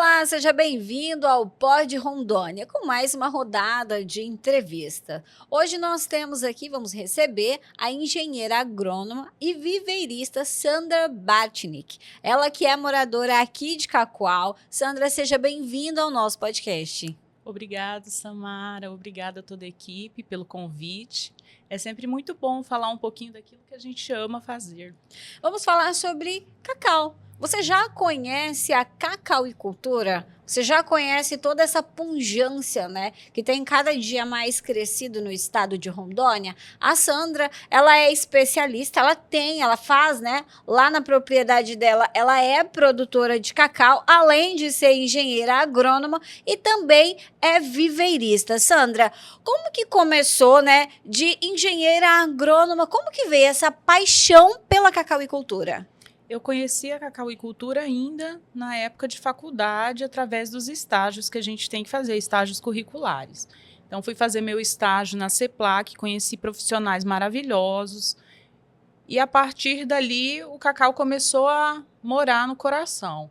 Olá, seja bem-vindo ao Pod Rondônia, com mais uma rodada de entrevista. Hoje nós temos aqui, vamos receber a engenheira agrônoma e viveirista Sandra Bartnik. Ela que é moradora aqui de Cacoal. Sandra, seja bem-vinda ao nosso podcast. Obrigada, Samara. Obrigada a toda a equipe pelo convite. É sempre muito bom falar um pouquinho daquilo que a gente ama fazer. Vamos falar sobre cacau. Você já conhece a cacauicultura? Você já conhece toda essa pujança, né, que tem cada dia mais crescido no estado de Rondônia? A Sandra, ela é especialista, ela faz, né, lá na propriedade dela, ela é produtora de cacau, além de ser engenheira agrônoma e também é viveirista. Sandra, como que começou, né, de engenheira agrônoma? Como que veio essa paixão pela cacauicultura? Eu conheci a cacauicultura ainda na época de faculdade, através dos estágios que a gente tem que fazer, estágios curriculares. Então, fui fazer meu estágio na CEPLAC, conheci profissionais maravilhosos. E, a partir dali, o cacau começou a morar no coração.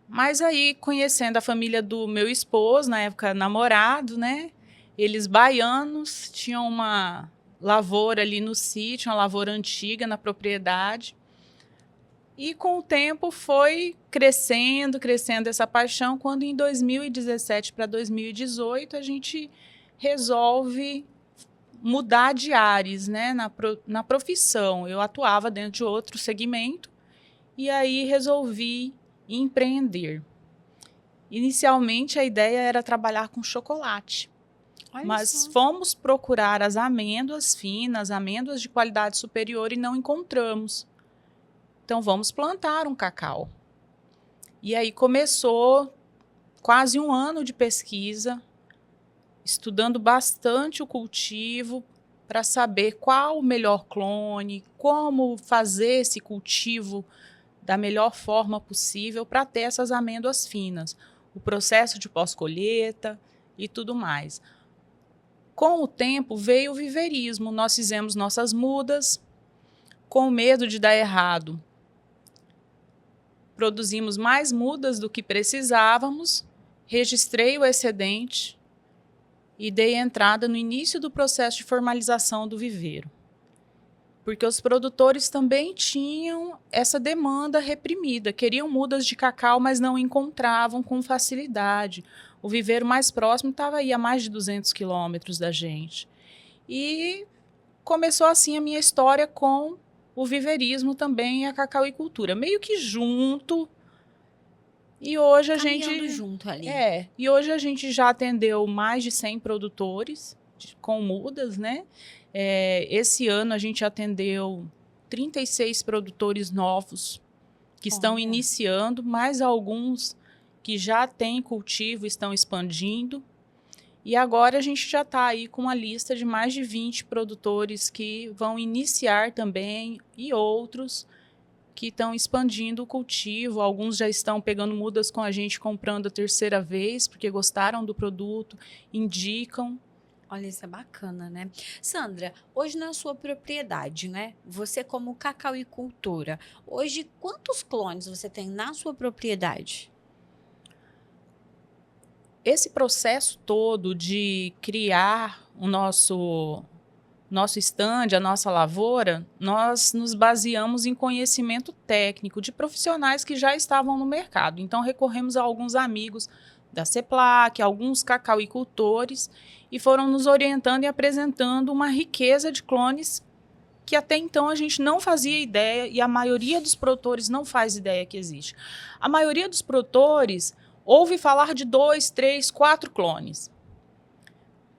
Mas aí, conhecendo a família do meu esposo, na época namorado, né? Eles baianos, tinham uma lavoura ali no sítio, uma lavoura antiga na propriedade. E com o tempo foi crescendo essa paixão, quando em 2017 para 2018 a gente resolve mudar de ares, né, na profissão. Eu atuava dentro de outro segmento e aí resolvi empreender. Inicialmente a ideia era trabalhar com chocolate, mas fomos procurar as amêndoas finas, amêndoas de qualidade superior e não encontramos. Então, vamos plantar um cacau. E aí começou quase um ano de pesquisa, estudando bastante o cultivo para saber qual o melhor clone, como fazer esse cultivo da melhor forma possível para ter essas amêndoas finas, o processo de pós-colheita e tudo mais. Com o tempo veio o viveirismo, nós fizemos nossas mudas, com medo de dar errado. Produzimos mais mudas do que precisávamos, registrei o excedente e dei entrada no início do processo de formalização do viveiro. Porque os produtores também tinham essa demanda reprimida, queriam mudas de cacau, mas não encontravam com facilidade. O viveiro mais próximo estava aí a mais de 200 quilômetros da gente. E começou assim a minha história com o viveirismo também e a cacauicultura, meio que junto. E hoje a gente junto ali. E hoje a gente já atendeu mais de 100 produtores com mudas, né? Esse ano a gente atendeu 36 produtores novos que estão iniciando, mais alguns que já têm cultivo, estão expandindo. E agora a gente já está aí com uma lista de mais de 20 produtores que vão iniciar também e outros que estão expandindo o cultivo. Alguns já estão pegando mudas com a gente, comprando a terceira vez, porque gostaram do produto, indicam. Olha, isso é bacana, né? Sandra, hoje na sua propriedade, né? Você como cacauicultora, hoje quantos clones você tem na sua propriedade? Esse processo todo de criar o nosso stand, a nossa lavoura, nós nos baseamos em conhecimento técnico de profissionais que já estavam no mercado. Então, recorremos a alguns amigos da CEPLAC, alguns cacauicultores, e foram nos orientando e apresentando uma riqueza de clones que até então a gente não fazia ideia, e a maioria dos produtores não faz ideia que existe. A maioria dos produtores ouve falar de 2, 3, 4 clones.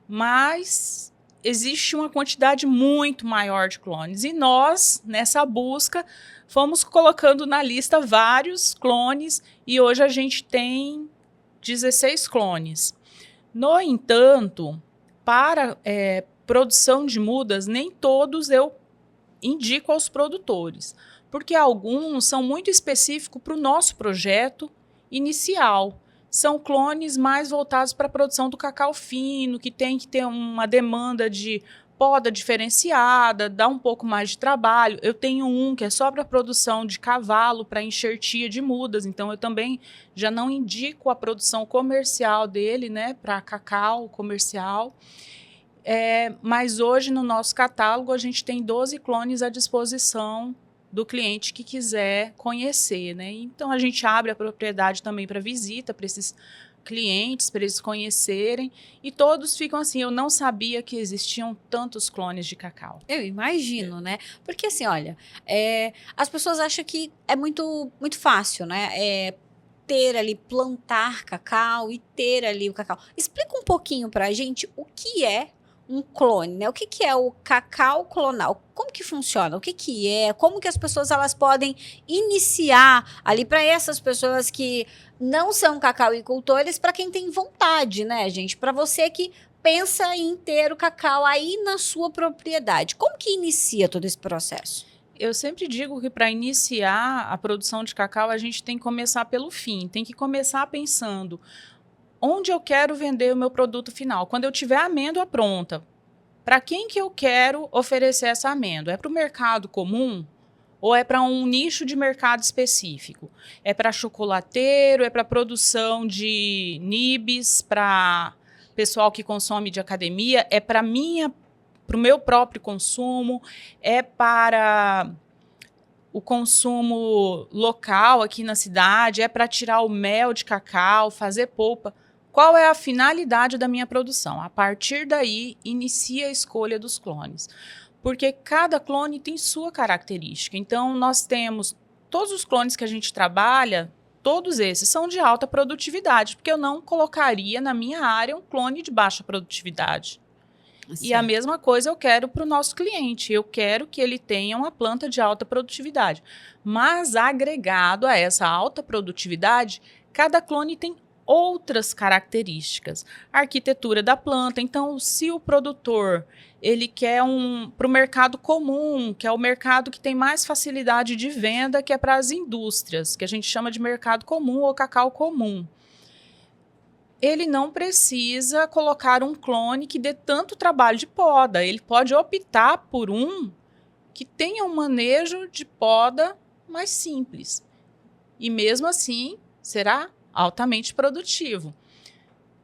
Mas existe uma quantidade muito maior de clones. E nós, nessa busca, fomos colocando na lista vários clones e hoje a gente tem 16 clones. No entanto, para produção de mudas, nem todos eu indico aos produtores, porque alguns são muito específicos para o nosso projeto inicial. São clones mais voltados para a produção do cacau fino, que tem que ter uma demanda de poda diferenciada, dá um pouco mais de trabalho. Eu tenho um que é só para produção de cavalo, para enxertia de mudas, então eu também já não indico a produção comercial dele, né, para cacau comercial. Mas hoje no nosso catálogo a gente tem 12 clones à disposição do cliente que quiser conhecer, né? Então a gente abre a propriedade também para visita para esses clientes, para eles conhecerem, e todos ficam assim, eu não sabia que existiam tantos clones de cacau. Eu imagino, né? Porque assim, olha, as pessoas acham que é muito, muito fácil, né? Ter ali, plantar cacau e ter ali o cacau. Explica um pouquinho pra gente o que é um clone, né? O que que é o cacau clonal? Como que funciona? O que que é? Como que as pessoas elas podem iniciar ali para essas pessoas que não são cacauicultores, para quem tem vontade, né, gente? Para você que pensa em ter o cacau aí na sua propriedade. Como que inicia todo esse processo? Eu sempre digo que para iniciar a produção de cacau, a gente tem que começar pelo fim, tem que começar pensando onde eu quero vender o meu produto final. Quando eu tiver a amêndoa pronta, para quem que eu quero oferecer essa amêndoa? É para o mercado comum ou é para um nicho de mercado específico? É para chocolateiro, é para produção de nibs, para pessoal que consome de academia, é para o meu próprio consumo, é para o consumo local aqui na cidade, é para tirar o mel de cacau, fazer polpa. Qual é a finalidade da minha produção? A partir daí, inicia a escolha dos clones. Porque cada clone tem sua característica. Então, nós temos todos os clones que a gente trabalha, todos esses são de alta produtividade, porque eu não colocaria na minha área um clone de baixa produtividade. E a mesma coisa eu quero para o nosso cliente. Eu quero que ele tenha uma planta de alta produtividade. Mas agregado a essa alta produtividade, cada clone tem outras características. A arquitetura da planta. Então, se o produtor ele quer para o mercado comum, que é o mercado que tem mais facilidade de venda, que é para as indústrias, que a gente chama de mercado comum ou cacau comum. Ele não precisa colocar um clone que dê tanto trabalho de poda. Ele pode optar por um que tenha um manejo de poda mais simples. E mesmo assim, será altamente produtivo.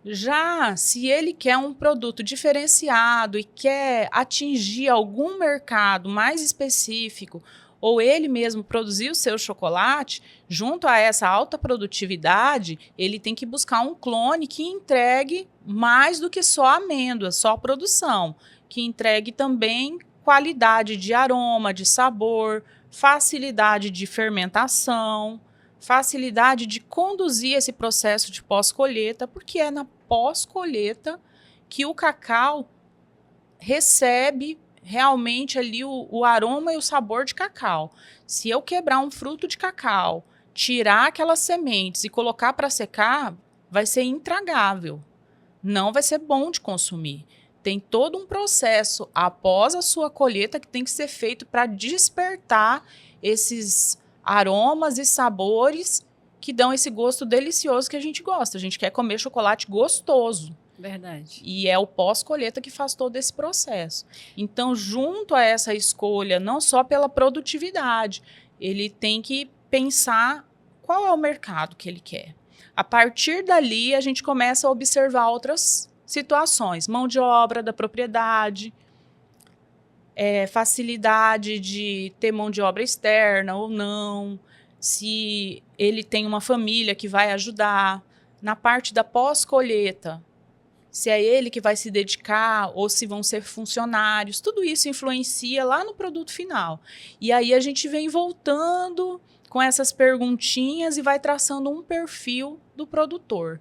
Já se ele quer um produto diferenciado e quer atingir algum mercado mais específico, ou ele mesmo produzir o seu chocolate, junto a essa alta produtividade, ele tem que buscar um clone que entregue mais do que só amêndoa, só produção, que entregue também qualidade de aroma, de sabor, facilidade de fermentação, facilidade de conduzir esse processo de pós-colheita, porque é na pós-colheita que o cacau recebe realmente ali o aroma e o sabor de cacau. Se eu quebrar um fruto de cacau, tirar aquelas sementes e colocar para secar, vai ser intragável. Não vai ser bom de consumir. Tem todo um processo após a sua colheita que tem que ser feito para despertar esses aromas e sabores que dão esse gosto delicioso que a gente gosta. A gente quer comer chocolate gostoso. Verdade. E é o pós-colheita que faz todo esse processo. Então, junto a essa escolha, não só pela produtividade, ele tem que pensar qual é o mercado que ele quer. A partir dali, a gente começa a observar outras situações. Mão de obra da propriedade, facilidade de ter mão de obra externa ou não, se ele tem uma família que vai ajudar. Na parte da pós-colheita, se é ele que vai se dedicar ou se vão ser funcionários, tudo isso influencia lá no produto final. E aí a gente vem voltando com essas perguntinhas e vai traçando um perfil do produtor.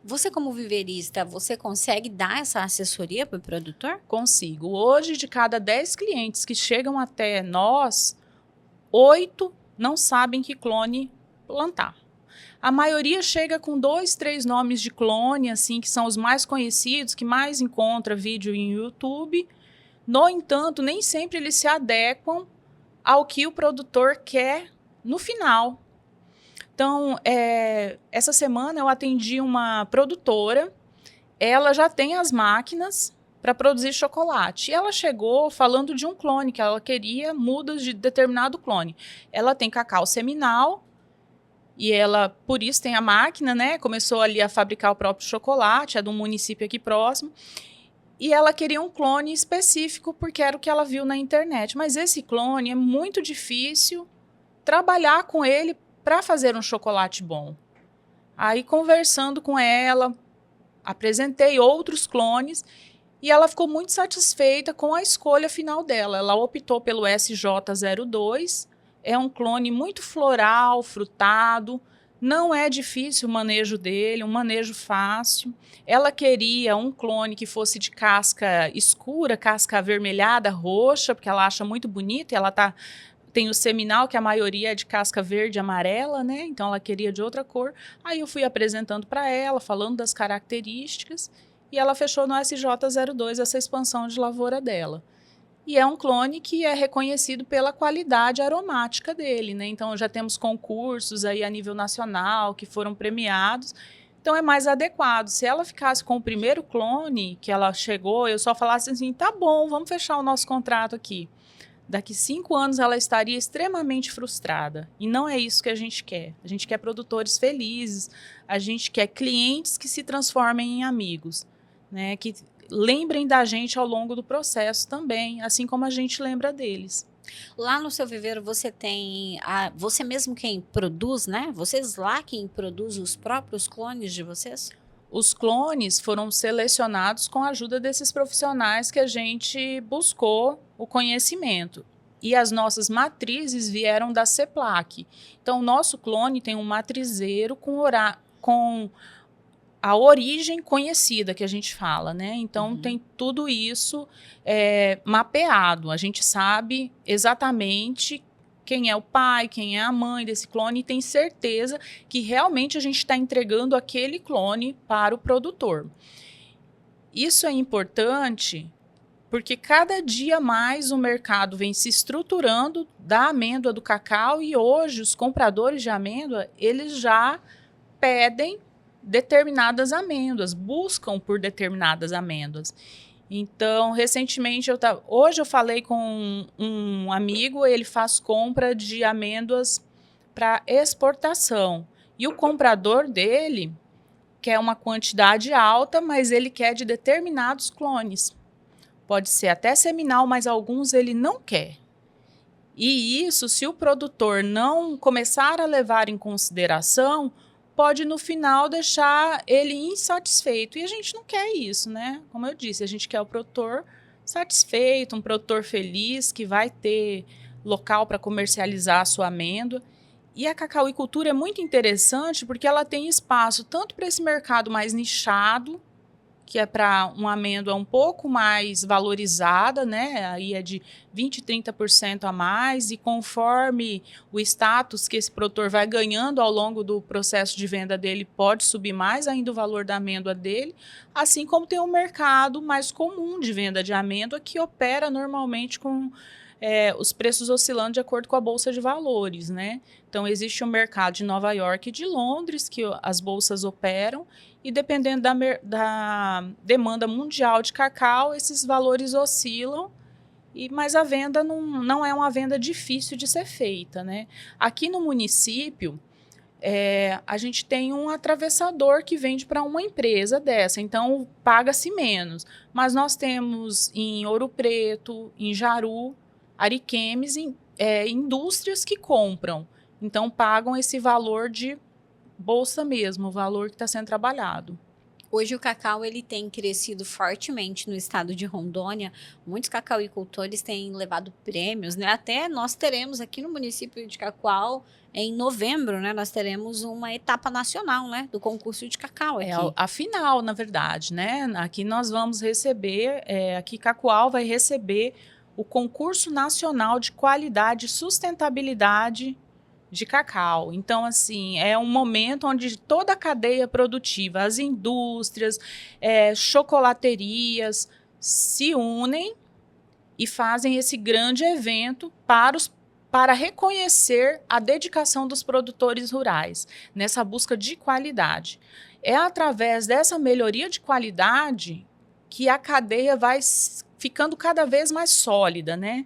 Você, como viveirista, você consegue dar essa assessoria para o produtor? Consigo. Hoje, de cada 10 clientes que chegam até nós, 8 não sabem que clone plantar. A maioria chega com 2, 3 nomes de clone, assim, que são os mais conhecidos, que mais encontra vídeo em YouTube. No entanto, nem sempre eles se adequam ao que o produtor quer no final. Então, essa semana eu atendi uma produtora, ela já tem as máquinas para produzir chocolate. E ela chegou falando de um clone, que ela queria mudas de determinado clone. Ela tem cacau seminal, e ela, por isso, tem a máquina, né? Começou ali a fabricar o próprio chocolate, é de um município aqui próximo. E ela queria um clone específico, porque era o que ela viu na internet. Mas esse clone é muito difícil trabalhar com ele para fazer um chocolate bom. Aí, conversando com ela, apresentei outros clones e ela ficou muito satisfeita com a escolha final dela. Ela optou pelo SJ02, é um clone muito floral, frutado, não é difícil o manejo dele, um manejo fácil. Ela queria um clone que fosse de casca escura, casca avermelhada, roxa, porque ela acha muito bonito, e ela tem o seminal, que a maioria é de casca verde e amarela, né? Então ela queria de outra cor. Aí eu fui apresentando para ela, falando das características, e ela fechou no SJ02 essa expansão de lavoura dela. E é um clone que é reconhecido pela qualidade aromática dele, né? Então já temos concursos aí a nível nacional que foram premiados. Então é mais adequado. Se ela ficasse com o primeiro clone que ela chegou, eu só falasse assim, tá bom, vamos fechar o nosso contrato aqui. Daqui 5 anos ela estaria extremamente frustrada. E não é isso que a gente quer. A gente quer produtores felizes, a gente quer clientes que se transformem em amigos, né? Que lembrem da gente ao longo do processo também, assim como a gente lembra deles. Lá no seu viveiro você tem você mesmo quem produz, né? Vocês lá quem produz os próprios clones de vocês? Os clones foram selecionados com a ajuda desses profissionais que a gente buscou o conhecimento. E as nossas matrizes vieram da CEPLAC. Então, o nosso clone tem um matrizeiro com a origem conhecida que a gente fala, né? Então, tem tudo isso mapeado. A gente sabe exatamente quem é o pai, quem é a mãe desse clone, e tem certeza que realmente a gente está entregando aquele clone para o produtor. Isso é importante porque cada dia mais o mercado vem se estruturando da amêndoa, do cacau, e hoje os compradores de amêndoa, eles já pedem determinadas amêndoas, buscam por determinadas amêndoas. Então, recentemente, hoje eu falei com um amigo, ele faz compra de amêndoas para exportação. E o comprador dele quer uma quantidade alta, mas ele quer de determinados clones. Pode ser até seminal, mas alguns ele não quer. E isso, se o produtor não começar a levar em consideração, pode no final deixar ele insatisfeito. E a gente não quer isso, né? Como eu disse, a gente quer o produtor satisfeito, um produtor feliz, que vai ter local para comercializar a sua amêndoa. E a cacauicultura é muito interessante porque ela tem espaço tanto para esse mercado mais nichado, que é para uma amêndoa um pouco mais valorizada, né? Aí é de 20%, 30% a mais, e conforme o status que esse produtor vai ganhando ao longo do processo de venda dele, pode subir mais ainda o valor da amêndoa dele, assim como tem um mercado mais comum de venda de amêndoa, que opera normalmente com os preços oscilando de acordo com a Bolsa de Valores, né? Então, existe um mercado de Nova York e de Londres que as bolsas operam, e dependendo da demanda mundial de cacau, esses valores oscilam, mas a venda não é uma venda difícil de ser feita, né? Aqui no município, a gente tem um atravessador que vende para uma empresa dessa, então paga-se menos. Mas nós temos em Ouro Preto, em Jaru, Ariquemes, indústrias que compram. Então pagam esse valor de bolsa mesmo, o valor que está sendo trabalhado. Hoje o cacau ele tem crescido fortemente no estado de Rondônia. Muitos cacauicultores têm levado prêmios, né? Até nós teremos aqui no município de Cacoal, em novembro, né? Nós teremos uma etapa nacional, né? Do concurso de cacau aqui. A final, na verdade, né? Aqui nós vamos receber, aqui Cacoal vai receber o concurso nacional de qualidade e sustentabilidade de cacau. Então, assim, é um momento onde toda a cadeia produtiva, as indústrias, chocolaterias, se unem e fazem esse grande evento para reconhecer a dedicação dos produtores rurais nessa busca de qualidade. É através dessa melhoria de qualidade que a cadeia vai ficando cada vez mais sólida, né?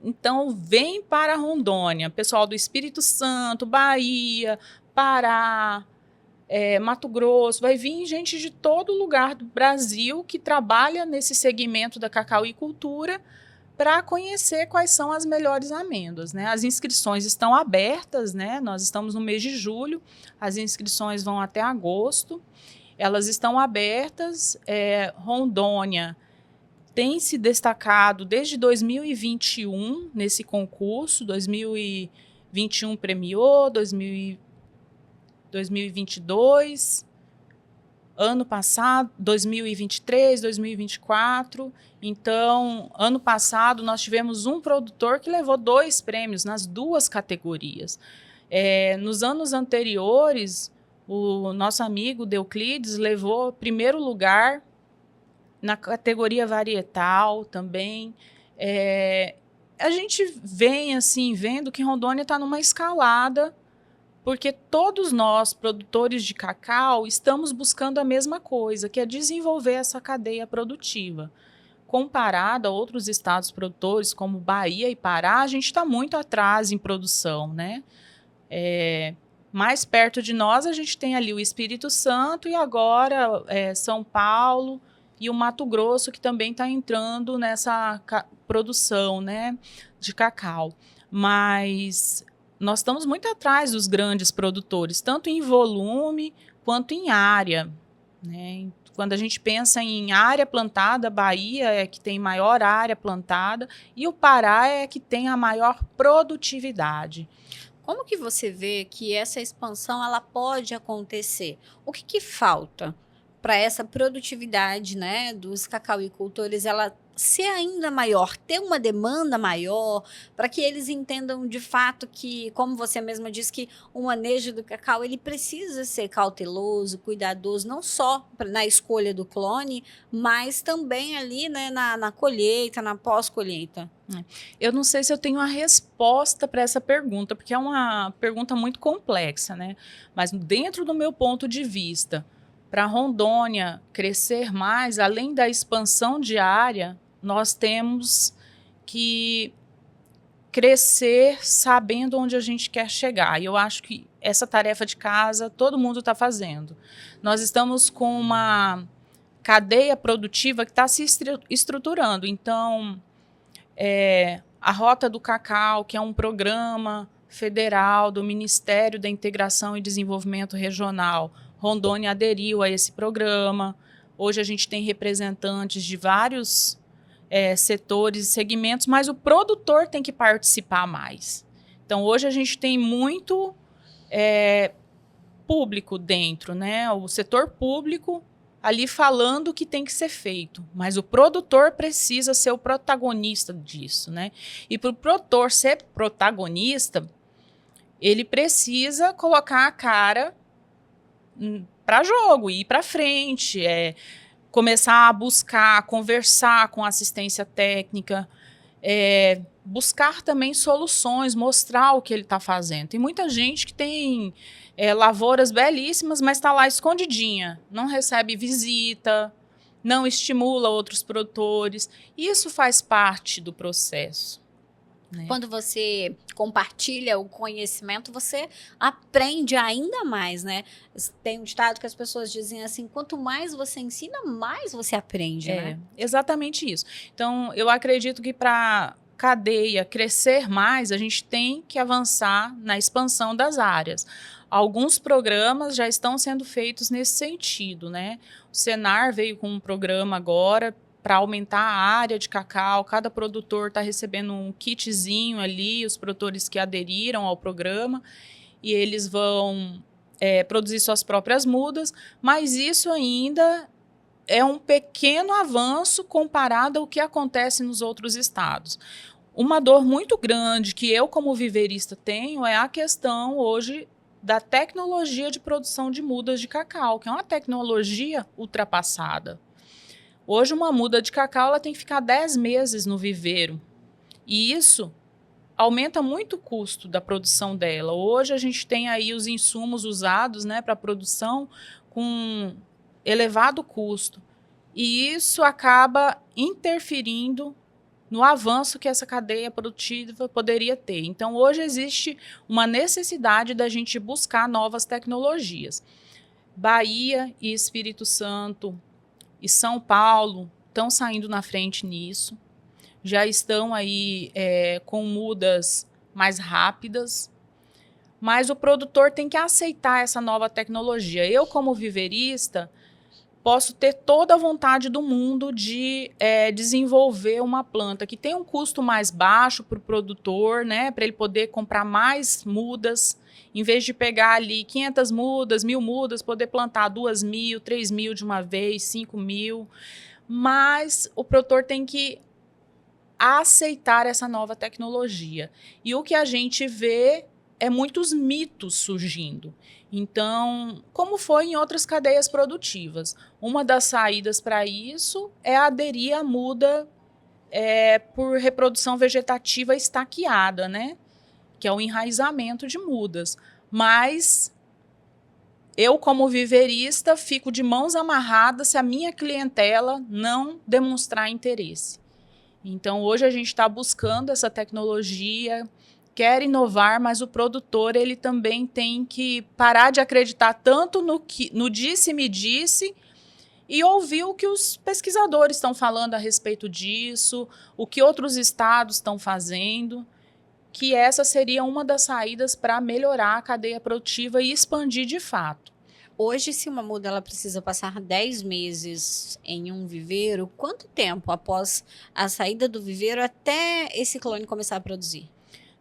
Então, vem para Rondônia, pessoal do Espírito Santo, Bahia, Pará, Mato Grosso, vai vir gente de todo lugar do Brasil que trabalha nesse segmento da cacauicultura para conhecer quais são as melhores amêndoas, né? As inscrições estão abertas, né? Nós estamos no mês de julho, as inscrições vão até agosto, elas estão abertas. Rondônia tem se destacado desde 2021 nesse concurso, 2021 premiou, 2022, ano passado, 2023, 2024. Então, ano passado, nós tivemos um produtor que levou 2 prêmios nas 2 categorias. Nos anos anteriores, o nosso amigo Deuclides levou primeiro lugar na categoria varietal também. A gente vem assim, vendo que Rondônia está numa escalada, porque todos nós, produtores de cacau, estamos buscando a mesma coisa, que é desenvolver essa cadeia produtiva. Comparado a outros estados produtores, como Bahia e Pará, a gente está muito atrás em produção, né? Mais perto de nós, a gente tem ali o Espírito Santo e agora São Paulo e o Mato Grosso, que também está entrando nessa produção, né, de cacau. Mas nós estamos muito atrás dos grandes produtores, tanto em volume quanto em área, né? Quando a gente pensa em área plantada, a Bahia é que tem maior área plantada e o Pará é que tem a maior produtividade. Como que você vê que essa expansão ela pode acontecer? O que falta para essa produtividade, né, dos cacauicultores ela ser ainda maior, ter uma demanda maior, para que eles entendam de fato que, como você mesma disse, que o manejo do cacau ele precisa ser cauteloso, cuidadoso, não só na escolha do clone, mas também ali, né, na colheita, na pós-colheita. Eu não sei se eu tenho a resposta para essa pergunta, porque é uma pergunta muito complexa, né? Mas dentro do meu ponto de vista, para Rondônia crescer mais, além da expansão de área, nós temos que crescer sabendo onde a gente quer chegar. E eu acho que essa tarefa de casa todo mundo está fazendo. Nós estamos com uma cadeia produtiva que está se estruturando. Então, a Rota do Cacau, que é um programa federal do Ministério da Integração e Desenvolvimento Regional, Rondônia aderiu a esse programa. Hoje a gente tem representantes de vários setores e segmentos, mas o produtor tem que participar mais. Então, hoje a gente tem muito público dentro, né? O setor público ali falando o que tem que ser feito, mas o produtor precisa ser o protagonista disso, né? E para o produtor ser protagonista, ele precisa colocar a cara para jogo, ir para frente, começar a buscar, conversar com assistência técnica, buscar também soluções, mostrar o que ele está fazendo. Tem muita gente que tem lavouras belíssimas, mas está lá escondidinha, não recebe visita, não estimula outros produtores. Isso faz parte do processo. Né? Quando você compartilha o conhecimento, você aprende ainda mais, né? Tem um ditado que as pessoas dizem assim, quanto mais você ensina, mais você aprende, né? Exatamente isso. Então, eu acredito que para cadeia crescer mais, a gente tem que avançar na expansão das áreas. Alguns programas já estão sendo feitos nesse sentido, né? O Senar veio com um programa agora para aumentar a área de cacau, cada produtor está recebendo um kitzinho ali, os produtores que aderiram ao programa, e eles vão produzir suas próprias mudas, mas isso ainda é um pequeno avanço comparado ao que acontece nos outros estados. Uma dor muito grande que eu, como viveirista, tenho é a questão hoje da tecnologia de produção de mudas de cacau, que é uma tecnologia ultrapassada. Hoje, uma muda de cacau ela tem que ficar 10 meses no viveiro. E isso aumenta muito o custo da produção dela. Hoje, a gente tem aí os insumos usados, né, para a produção com elevado custo. e isso acaba interferindo no avanço que essa cadeia produtiva poderia ter. Então, hoje existe uma necessidade da gente buscar novas tecnologias. Bahia e Espírito Santo e São Paulo estão saindo na frente nisso, já estão aí com mudas mais rápidas, mas o produtor tem que aceitar essa nova tecnologia. Eu, como viveirista, posso ter toda a vontade do mundo de desenvolver uma planta que tem um custo mais baixo para o produtor, né, para ele poder comprar mais mudas, em vez de pegar ali 500 mudas, 1.000 mudas, poder plantar 2.000, 3.000 de uma vez, 5.000. Mas o produtor tem que aceitar essa nova tecnologia. E o que a gente vê é muitos mitos surgindo. Então, como foi em outras cadeias produtivas, uma das saídas para isso é aderir à muda por reprodução vegetativa estaqueada, né? Que é o enraizamento de mudas. Mas eu, como viveirista, fico de mãos amarradas se a minha clientela não demonstrar interesse. Então, hoje a gente está buscando essa tecnologia, quer inovar, mas o produtor ele também tem que parar de acreditar tanto no disse-me-disse e ouvir o que os pesquisadores estão falando a respeito disso, o que outros estados estão fazendo, que essa seria uma das saídas para melhorar a cadeia produtiva e expandir de fato. Hoje, se uma muda ela precisa passar 10 meses em um viveiro, quanto tempo após a saída do viveiro até esse clone começar a produzir?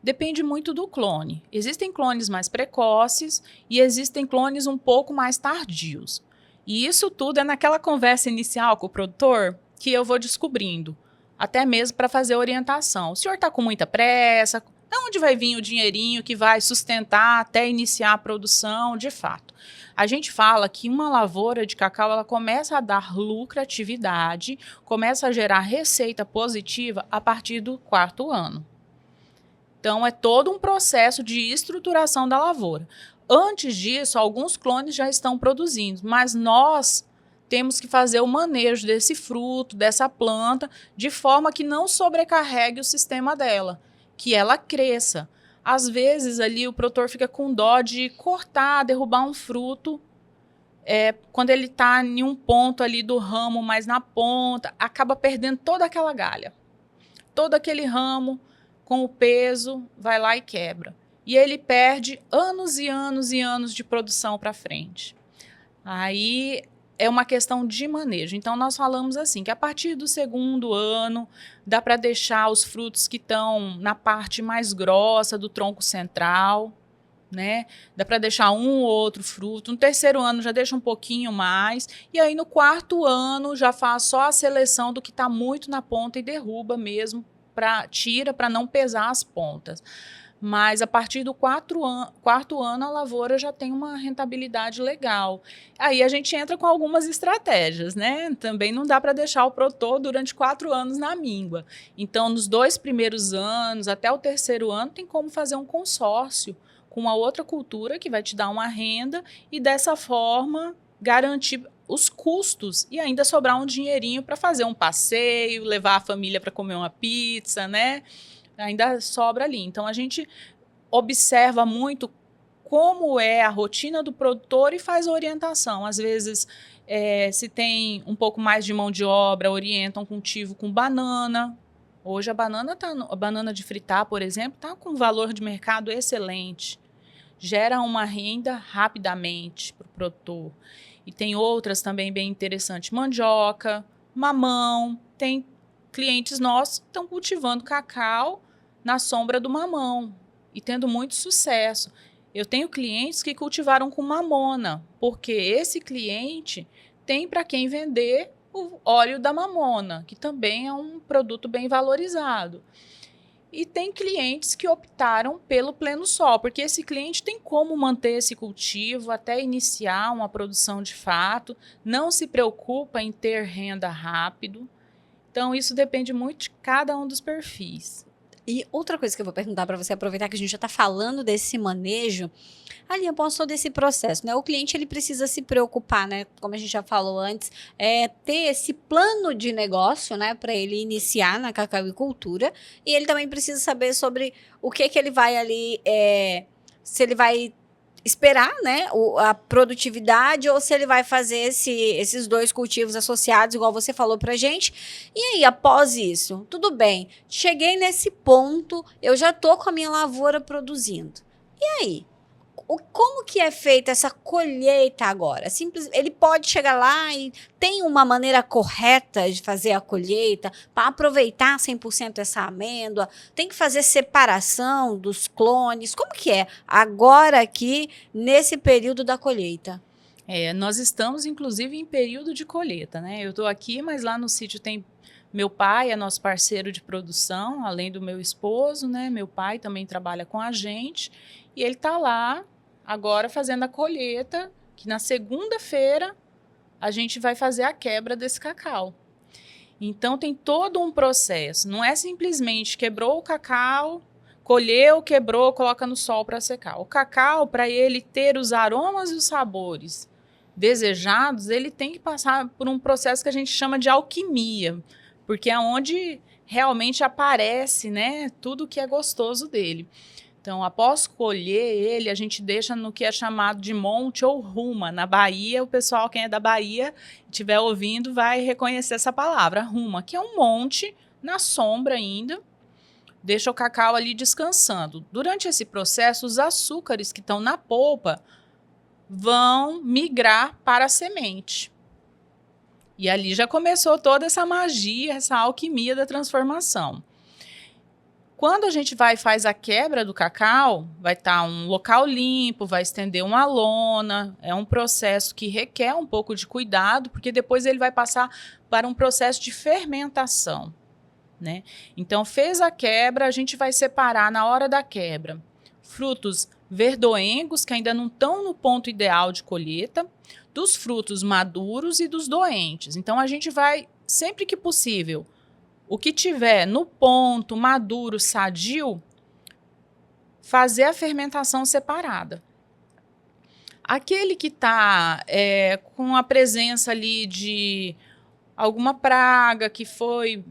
Depende muito do clone. Existem clones mais precoces e existem clones um pouco mais tardios. E isso tudo é naquela conversa inicial com o produtor que eu vou descobrindo, até mesmo para fazer orientação. O senhor está com muita pressa? De onde vai vir o dinheirinho que vai sustentar até iniciar a produção, de fato? A gente fala que uma lavoura de cacau ela começa a dar lucratividade, começa a gerar receita positiva a partir do 4º ano. Então, é todo um processo de estruturação da lavoura. Antes disso, alguns clones já estão produzindo, mas nós temos que fazer o manejo desse fruto, dessa planta, de forma que não sobrecarregue o sistema dela, que ela cresça. Às vezes, ali, o produtor fica com dó de cortar, derrubar um fruto, quando ele está em um ponto ali do ramo, mais na ponta, acaba perdendo toda aquela galha. Todo aquele ramo, com o peso, vai lá e quebra. E ele perde anos e anos e anos de produção para frente. Aí é uma questão de manejo. Então, nós falamos assim, que a partir do 2º ano, dá para deixar os frutos que estão na parte mais grossa do tronco central, né? Dá para deixar um ou outro fruto. No 3º ano já deixa um pouquinho mais. E aí no 4º ano já faz só a seleção do que está muito na ponta e derruba mesmo, tira para não pesar as pontas. Mas a partir do 4º ano a lavoura já tem uma rentabilidade legal. Aí a gente entra com algumas estratégias, né? Também não dá para deixar o produtor durante 4 anos na míngua. Então, nos 2 primeiros anos, até o 3º ano, tem como fazer um consórcio com uma outra cultura que vai te dar uma renda e dessa forma garantir os custos e ainda sobrar um dinheirinho para fazer um passeio, levar a família para comer uma pizza, né? Ainda sobra ali. Então, a gente observa muito como é a rotina do produtor e faz orientação. Às vezes, se tem um pouco mais de mão de obra, orientam um cultivo com banana. Hoje, a banana de fritar, por exemplo, está com valor de mercado excelente. Gera uma renda rapidamente para o produtor. E tem outras também bem interessantes. Mandioca, mamão. Tem clientes nossos que estão cultivando cacau na sombra do mamão e tendo muito sucesso. Eu tenho clientes que cultivaram com mamona, porque esse cliente tem para quem vender o óleo da mamona, que também é um produto bem valorizado. E tem clientes que optaram pelo pleno sol, porque esse cliente tem como manter esse cultivo até iniciar uma produção de fato, não se preocupa em ter renda rápido. Então, isso depende muito de cada um dos perfis. E outra coisa que eu vou perguntar para você, aproveitar que a gente já está falando desse manejo, ali após todo esse processo, né? O cliente ele precisa se preocupar, né? Como a gente já falou antes, ter esse plano de negócio, né? Para ele iniciar na cacauicultura. E ele também precisa saber sobre o que ele vai ali, se ele vai esperar, né, a produtividade ou se ele vai fazer esses dois cultivos associados, igual você falou pra gente. E aí, após isso, tudo bem, cheguei nesse ponto, eu já tô com a minha lavoura produzindo. E aí? Como que é feita essa colheita agora? Simples, ele pode chegar lá e tem uma maneira correta de fazer a colheita para aproveitar 100% essa amêndoa? Tem que fazer separação dos clones? Como que é agora aqui nesse período da colheita? Nós estamos, inclusive, em período de colheita, né? Eu estou aqui, mas lá no sítio tem meu pai, é nosso parceiro de produção, além do meu esposo, né? Meu pai também trabalha com a gente e ele está lá agora fazendo a colheita, que na segunda-feira a gente vai fazer a quebra desse cacau. Então tem todo um processo, não é simplesmente quebrou o cacau, colheu, quebrou, coloca no sol para secar. O cacau, para ele ter os aromas e os sabores desejados, ele tem que passar por um processo que a gente chama de alquimia, porque é onde realmente aparece, né, tudo que é gostoso dele. Então, após colher ele, a gente deixa no que é chamado de monte ou ruma. Na Bahia, o pessoal, quem é da Bahia, estiver ouvindo, vai reconhecer essa palavra, ruma, que é um monte na sombra ainda, deixa o cacau ali descansando. Durante esse processo, os açúcares que estão na polpa vão migrar para a semente. E ali já começou toda essa magia, essa alquimia da transformação. Quando a gente vai e faz a quebra do cacau, vai estar um local limpo, vai estender uma lona. É um processo que requer um pouco de cuidado, porque depois ele vai passar para um processo de fermentação, né? Então, fez a quebra, a gente vai separar na hora da quebra frutos verdoengos, que ainda não estão no ponto ideal de colheita, dos frutos maduros e dos doentes. Então, a gente vai, sempre que possível, o que tiver no ponto maduro, sadio, fazer a fermentação separada. Aquele que está com a presença ali de alguma praga que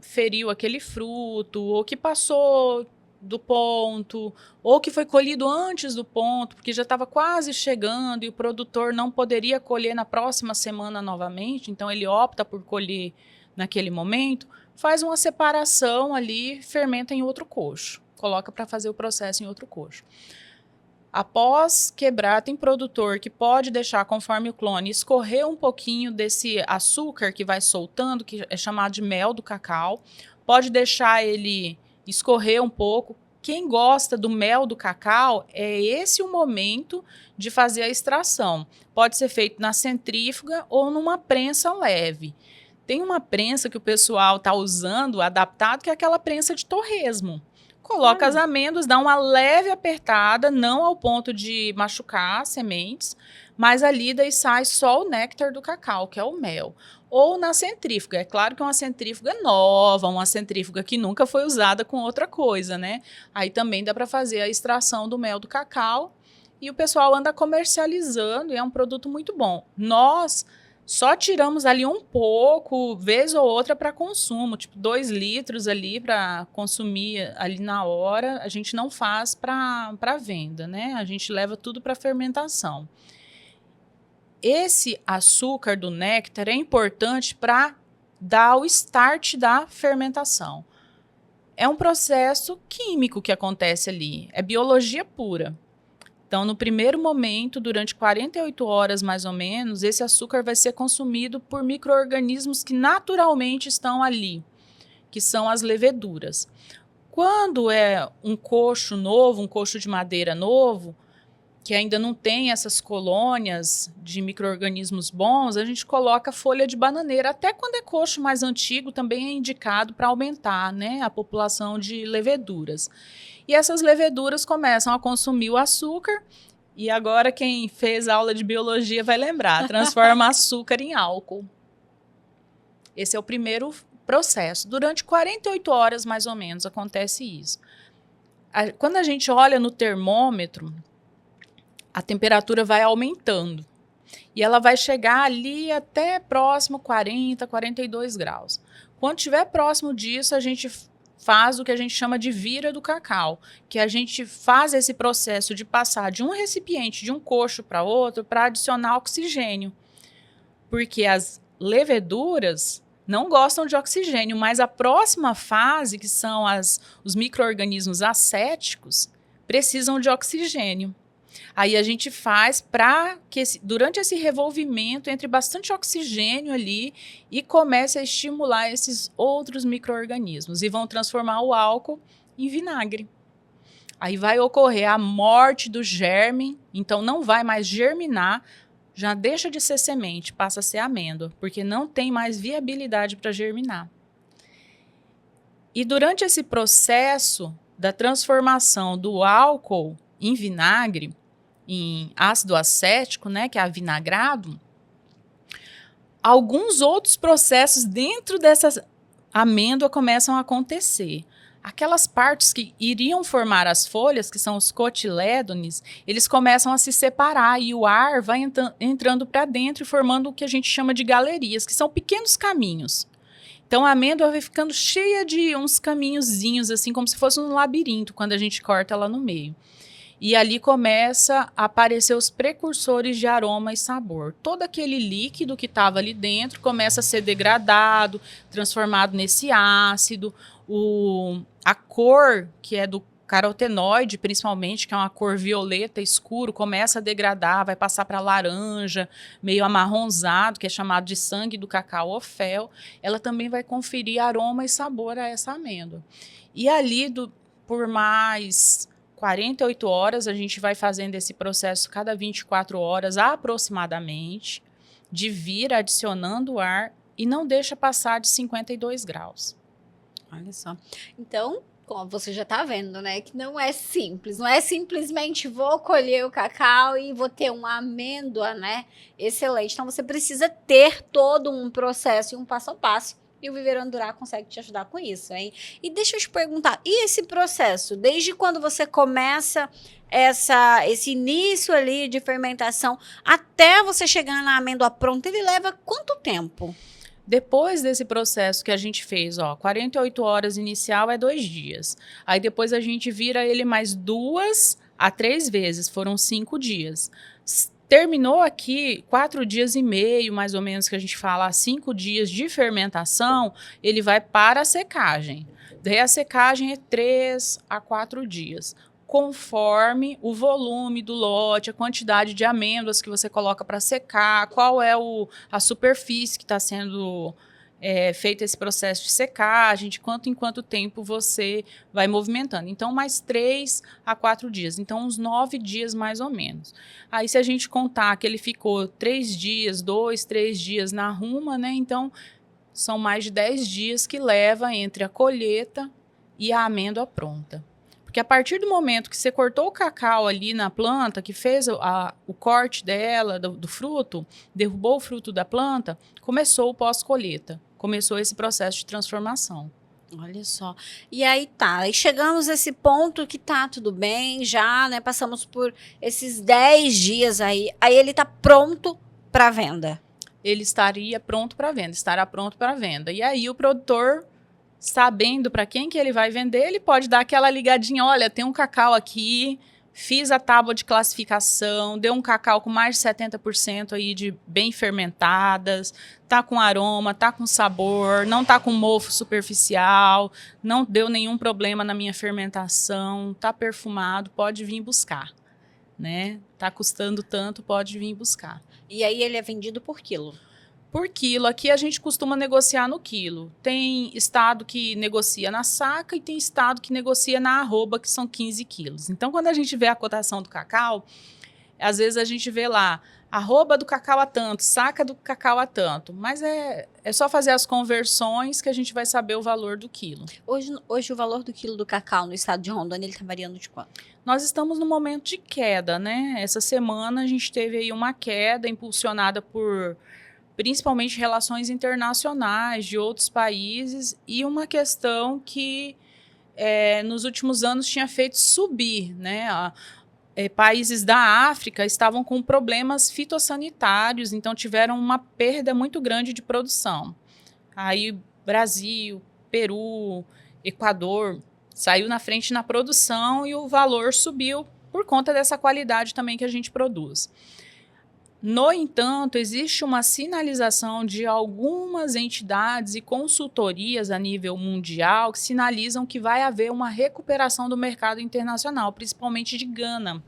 feriu aquele fruto, ou que passou do ponto, ou que foi colhido antes do ponto, porque já estava quase chegando e o produtor não poderia colher na próxima semana novamente, então ele opta por colher naquele momento, faz uma separação ali, fermenta em outro coxo, coloca para fazer o processo em outro coxo. Após quebrar, tem produtor que pode deixar, conforme o clone, escorrer um pouquinho desse açúcar que vai soltando, que é chamado de mel do cacau, pode deixar ele escorrer um pouco. Quem gosta do mel do cacau, é esse o momento de fazer a extração. Pode ser feito na centrífuga ou numa prensa leve. Tem uma prensa que o pessoal está usando, adaptado, que é aquela prensa de torresmo. Coloca as amêndoas, dá uma leve apertada, não ao ponto de machucar as sementes, mas ali daí sai só o néctar do cacau, que é o mel. Ou na centrífuga. É claro que é uma centrífuga nova, uma centrífuga que nunca foi usada com outra coisa, né? Aí também dá para fazer a extração do mel do cacau e o pessoal anda comercializando e é um produto muito bom. Nós só tiramos ali um pouco, vez ou outra, para consumo, tipo 2 litros ali para consumir ali na hora. A gente não faz para venda, né? A gente leva tudo para fermentação. Esse açúcar do néctar é importante para dar o start da fermentação. É um processo químico que acontece ali, é biologia pura. Então, no primeiro momento, durante 48 horas mais ou menos, esse açúcar vai ser consumido por micro-organismos que naturalmente estão ali, que são as leveduras. Quando é um coxo novo, um coxo de madeira novo, que ainda não tem essas colônias de micro-organismos bons, a gente coloca folha de bananeira. Até quando é coxo mais antigo, também é indicado para aumentar, né, a população de leveduras. E essas leveduras começam a consumir o açúcar, e agora quem fez aula de biologia vai lembrar, transforma açúcar em álcool. Esse é o primeiro processo. Durante 48 horas, mais ou menos, acontece isso. Quando a gente olha no termômetro, a temperatura vai aumentando. E ela vai chegar ali até próximo 40, 42 graus. Quando estiver próximo disso, a gente faz o que a gente chama de vira do cacau, que a gente faz esse processo de passar de um recipiente, de um cocho para outro, para adicionar oxigênio. Porque as leveduras não gostam de oxigênio, mas a próxima fase, que são os micro-organismos acéticos, precisam de oxigênio. Aí a gente faz para que durante esse revolvimento entre bastante oxigênio ali e comece a estimular esses outros micro-organismos e vão transformar o álcool em vinagre. Aí vai ocorrer a morte do germe, então não vai mais germinar, já deixa de ser semente, passa a ser amêndoa, porque não tem mais viabilidade para germinar. E durante esse processo da transformação do álcool em vinagre, em ácido acético, né, que é avinagrado, alguns outros processos dentro dessa amêndoa começam a acontecer. Aquelas partes que iriam formar as folhas, que são os cotilédones, eles começam a se separar e o ar vai entrando para dentro e formando o que a gente chama de galerias, que são pequenos caminhos. Então a amêndoa vai ficando cheia de uns caminhozinhos, assim como se fosse um labirinto, quando a gente corta ela no meio. E ali começa a aparecer os precursores de aroma e sabor. Todo aquele líquido que estava ali dentro começa a ser degradado, transformado nesse ácido. A cor, que é do carotenoide, principalmente, que é uma cor violeta escuro, começa a degradar, vai passar para laranja, meio amarronzado, que é chamado de sangue do cacau ou fel. Ela também vai conferir aroma e sabor a essa amêndoa. E ali, por mais 48 horas, a gente vai fazendo esse processo cada 24 horas aproximadamente, de vir adicionando ar e não deixa passar de 52 graus. Olha só. Então, como você já está vendo, né, que não é simples, não é simplesmente vou colher o cacau e vou ter uma amêndoa, né, excelente. Então, você precisa ter todo um processo e um passo a passo. E o Viver Andurá consegue te ajudar com isso, hein? E deixa eu te perguntar, e esse processo, desde quando você começa esse início ali de fermentação até você chegar na amêndoa pronta, ele leva quanto tempo? Depois desse processo que a gente fez, 48 horas inicial é 2 dias. Aí depois a gente vira ele mais 2 a 3 vezes, foram 5 dias. Terminou aqui 4 dias e meio, mais ou menos, que a gente fala 5 dias de fermentação, ele vai para a secagem. Daí a secagem é 3 a 4 dias, conforme o volume do lote, a quantidade de amêndoas que você coloca para secar, qual é a superfície que está sendo feito esse processo de secagem, de quanto em quanto tempo você vai movimentando. Então, mais 3 a 4 dias. Então, uns 9 dias mais ou menos. Aí, se a gente contar que ele ficou 3 dias, 2, 3 dias na ruma, né? Então, são mais de 10 dias que leva entre a colheita e a amêndoa pronta. Porque a partir do momento que você cortou o cacau ali na planta, que fez o corte dela, do fruto, derrubou o fruto da planta, começou o pós-colheita. Começou esse processo de transformação. Olha só. E aí tá, aí chegamos a esse ponto que tá tudo bem, já, né? Passamos por esses 10 dias aí ele tá pronto para venda. Ele estaria pronto para venda, estará pronto para venda. E aí o produtor, sabendo para quem que ele vai vender, ele pode dar aquela ligadinha, olha, tem um cacau aqui, fiz a tábua de classificação, deu um cacau com mais de 70% aí de bem fermentadas, tá com aroma, tá com sabor, não tá com mofo superficial, não deu nenhum problema na minha fermentação, tá perfumado, pode vir buscar, né? Tá custando tanto, pode vir buscar. E aí ele é vendido por quilo? Por quilo. Aqui a gente costuma negociar no quilo. Tem estado que negocia na saca e tem estado que negocia na arroba, que são 15 quilos. Então, quando a gente vê a cotação do cacau, às vezes a gente vê lá, arroba do cacau a tanto, saca do cacau a tanto. Mas é só fazer as conversões que a gente vai saber o valor do quilo. Hoje o valor do quilo do cacau no estado de Rondônia, ele está variando de quanto? Nós estamos no momento de queda, né? Essa semana a gente teve aí uma queda impulsionada por principalmente relações internacionais de outros países e uma questão que nos últimos anos tinha feito subir, né? Países da África estavam com problemas fitossanitários, então tiveram uma perda muito grande de produção. Aí Brasil, Peru, Equador saiu na frente na produção e o valor subiu por conta dessa qualidade também que a gente produz. No entanto, existe uma sinalização de algumas entidades e consultorias a nível mundial que sinalizam que vai haver uma recuperação do mercado internacional, principalmente de Gana,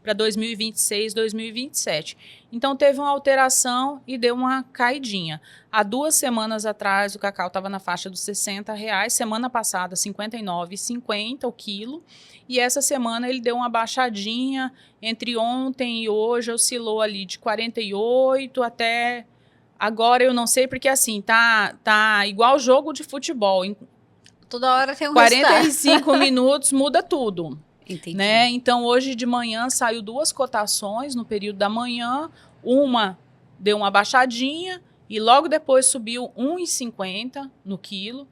para 2026, 2027. Então, teve uma alteração e deu uma caidinha. Há 2 semanas atrás, o cacau estava na faixa dos R$60, semana passada, R$ 59,50 o quilo, e essa semana ele deu uma baixadinha, entre ontem e hoje oscilou ali de 48 até... Agora eu não sei, porque assim, tá igual jogo de futebol. Toda hora tem um 45 minutos muda tudo. Entendi. Né? Então, hoje de manhã saiu 2 cotações no período da manhã. Uma deu uma baixadinha e logo depois subiu R$1,50 no quilo.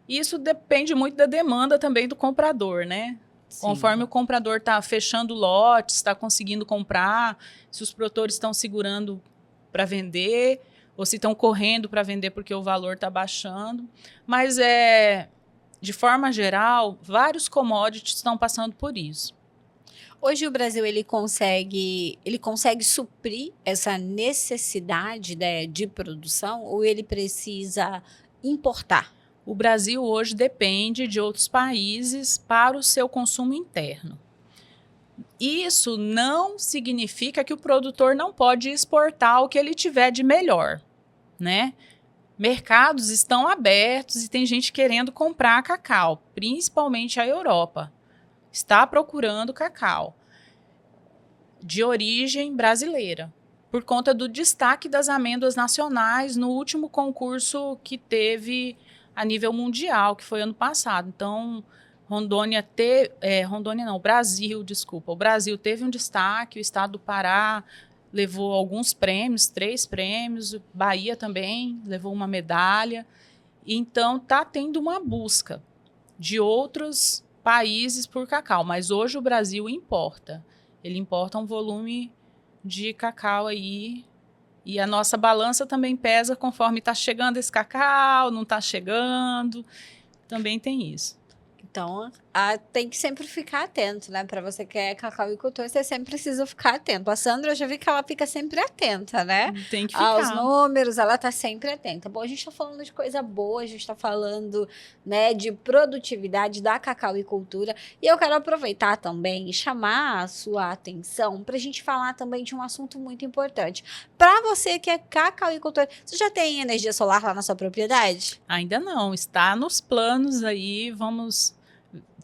Isso depende muito da demanda também do comprador, né? Sim. Conforme o comprador está fechando lotes, está conseguindo comprar, se os produtores estão segurando para vender ou se estão correndo para vender porque o valor está baixando. Mas de forma geral, vários commodities estão passando por isso. Hoje o Brasil ele consegue suprir essa necessidade, né, de produção ou ele precisa importar? O Brasil hoje depende de outros países para o seu consumo interno. Isso não significa que o produtor não pode exportar o que ele tiver de melhor, né? Mercados estão abertos e tem gente querendo comprar cacau, principalmente a Europa. Está procurando cacau de origem brasileira, por conta do destaque das amêndoas nacionais no último concurso que teve a nível mundial, que foi ano passado. Então, o Brasil teve um destaque, o estado do Pará levou alguns prêmios, 3 prêmios, Bahia também levou uma medalha. Então, está tendo uma busca de outros países por cacau, mas hoje o Brasil importa. Ele importa um volume de cacau aí, e a nossa balança também pesa conforme está chegando esse cacau, não está chegando, também tem isso. Então, tem que sempre ficar atento, né? Para você que é cacauicultor, você sempre precisa ficar atento. A Sandra, eu já vi que ela fica sempre atenta, né? Tem que ficar. Aos números, ela tá sempre atenta. Bom, a gente tá falando de coisa boa, a gente tá falando, né, de produtividade da cacauicultura. E eu quero aproveitar também e chamar a sua atenção pra gente falar também de um assunto muito importante. Para você que é cacauicultor, você já tem energia solar lá na sua propriedade? Ainda não, está nos planos aí, vamos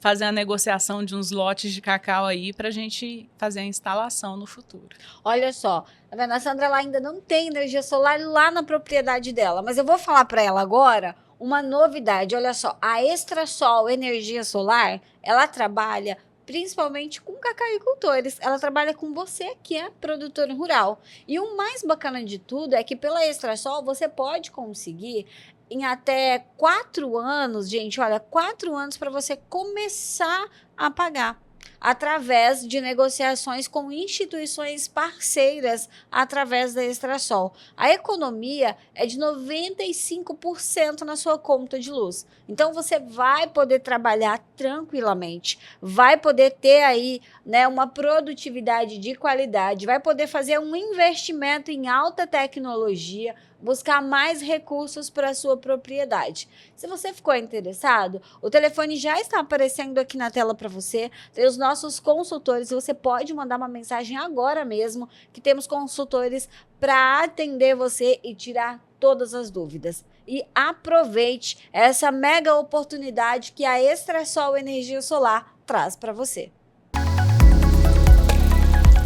fazer a negociação de uns lotes de cacau aí para a gente fazer a instalação no futuro. Olha só, tá vendo? A Sandra ela ainda não tem energia solar lá na propriedade dela, mas eu vou falar para ela agora uma novidade. Olha só, a Extrasol Energia Solar, ela trabalha principalmente com cacauicultores. Ela trabalha com você que é produtor rural. E o mais bacana de tudo é que pela Extrasol você pode conseguir em até 4 anos, gente, olha, 4 anos para você começar a pagar através de negociações com instituições parceiras através da Extrasol. A economia é de 95% na sua conta de luz. Então, você vai poder trabalhar tranquilamente, vai poder ter aí, né, uma produtividade de qualidade, vai poder fazer um investimento em alta tecnologia, buscar mais recursos para a sua propriedade. Se você ficou interessado, o telefone já está aparecendo aqui na tela para você, tem os nossos consultores, você pode mandar uma mensagem agora mesmo, que temos consultores para atender você e tirar todas as dúvidas. E aproveite essa mega oportunidade que a Extrasol Energia Solar traz para você.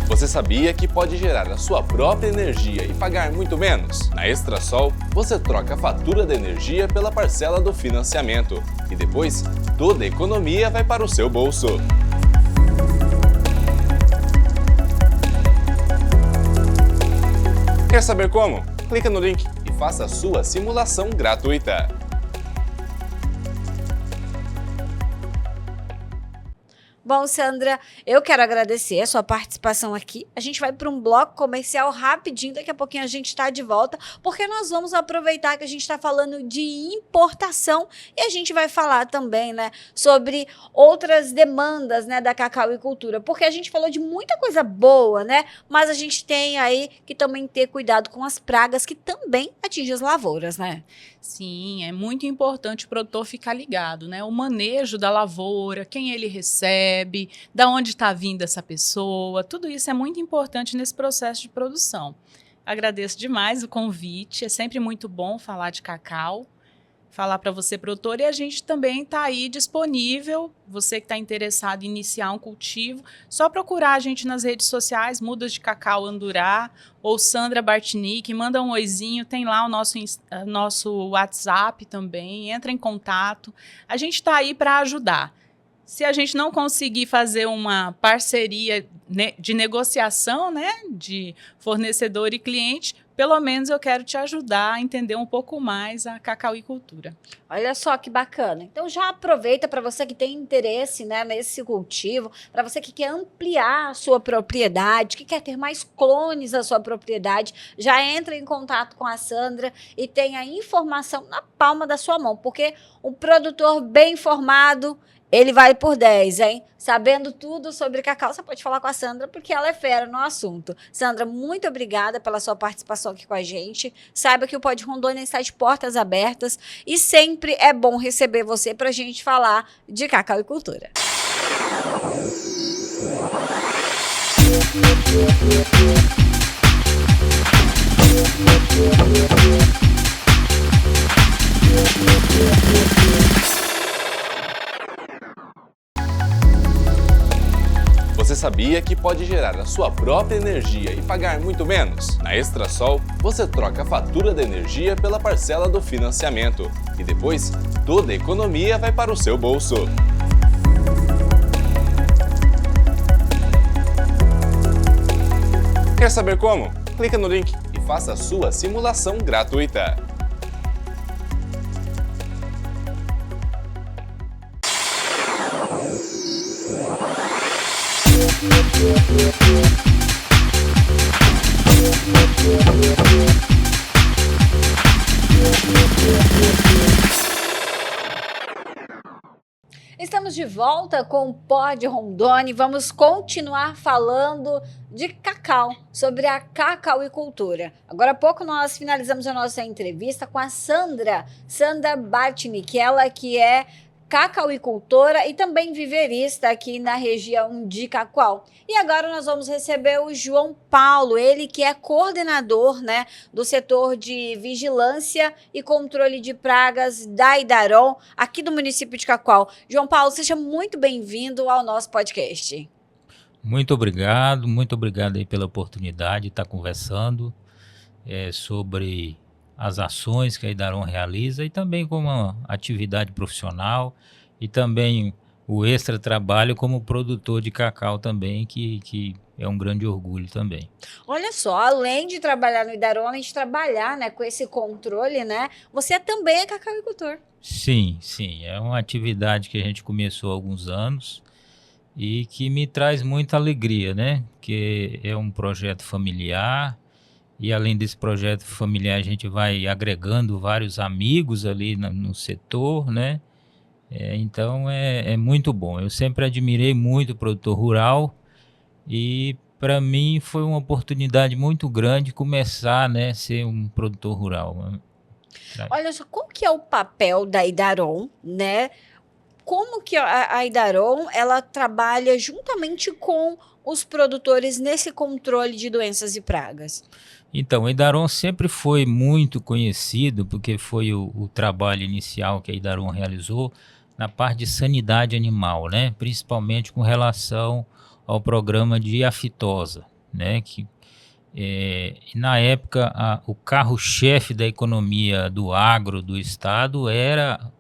Você sabia que pode gerar a sua própria energia e pagar muito menos? Na Extrasol, você troca a fatura da energia pela parcela do financiamento e depois toda a economia vai para o seu bolso. Quer saber como? Clica no link e faça a sua simulação gratuita. Bom, Sandra, eu quero agradecer a sua participação aqui. A gente vai para um bloco comercial rapidinho, daqui a pouquinho a gente está de volta, porque nós vamos aproveitar que a gente está falando de importação e a gente vai falar também, né, sobre outras demandas, né, da cacauicultura, porque a gente falou de muita coisa boa, né, mas a gente tem aí que também ter cuidado com as pragas que também atingem as lavouras, né? Sim, é muito importante o produtor ficar ligado, né? O manejo da lavoura, quem ele recebe, da onde está vindo essa pessoa, tudo isso é muito importante nesse processo de produção. Agradeço demais o convite, é sempre muito bom falar de cacau, falar para você, produtor, e a gente também está aí disponível, você que está interessado em iniciar um cultivo, só procurar a gente nas redes sociais, Mudas de Cacau Andurá, ou Sandra Bartnick, manda um oizinho, tem lá o nosso WhatsApp também, entra em contato, a gente está aí para ajudar. Se a gente não conseguir fazer uma parceria de negociação, né, de fornecedor e cliente, pelo menos eu quero te ajudar a entender um pouco mais a cacauicultura. Olha só que bacana. Então já aproveita para você que tem interesse, né, nesse cultivo, para você que quer ampliar a sua propriedade, que quer ter mais clones na sua propriedade, já entra em contato com a Sandra e tenha informação na palma da sua mão, porque um produtor bem informado, ele vale por 10, hein? Sabendo tudo sobre cacau, você pode falar com a Sandra, porque ela é fera no assunto. Sandra, muito obrigada pela sua participação aqui com a gente. Saiba que o Pod Rondônia está de portas abertas e sempre é bom receber você para a gente falar de cacauicultura. Você sabia que pode gerar a sua própria energia e pagar muito menos? Na Extrasol, você troca a fatura da energia pela parcela do financiamento e depois toda a economia vai para o seu bolso. Quer saber como? Clica no link e faça a sua simulação gratuita. Estamos de volta com o Pod Rondônia e vamos continuar falando de cacau, sobre a cacauicultura. Agora há pouco nós finalizamos a nossa entrevista com a Sandra Bartnick, ela que é cacauicultora e também viverista aqui na região de Cacoal. E agora nós vamos receber o João Paulo, ele que é coordenador, né, do setor de vigilância e controle de pragas da Idaron, aqui do município de Cacoal. João Paulo, seja muito bem-vindo ao nosso podcast. Muito obrigado aí pela oportunidade de estar conversando sobre as ações que a Idaron realiza e também como uma atividade profissional e também o extra trabalho como produtor de cacau também, que é um grande orgulho também. Olha só, além de trabalhar no Idaron, além de trabalhar, né, com esse controle, né, você também é cacauicultor. Sim, é uma atividade que a gente começou há alguns anos e que me traz muita alegria, né, que é um projeto familiar. E além desse projeto familiar, a gente vai agregando vários amigos ali no setor, né? Então é muito bom. Eu sempre admirei muito o produtor rural e para mim foi uma oportunidade muito grande começar, né, ser um produtor rural. Olha só, qual que é o papel da Idaron, né? Como que a Idaron, ela trabalha juntamente com os produtores nesse controle de doenças e pragas? Então, o Idaron sempre foi muito conhecido, porque foi o trabalho inicial que a Idaron realizou na parte de sanidade animal, né? Principalmente com relação ao programa de aftosa, né? Na época, o carro-chefe da economia do agro do estado era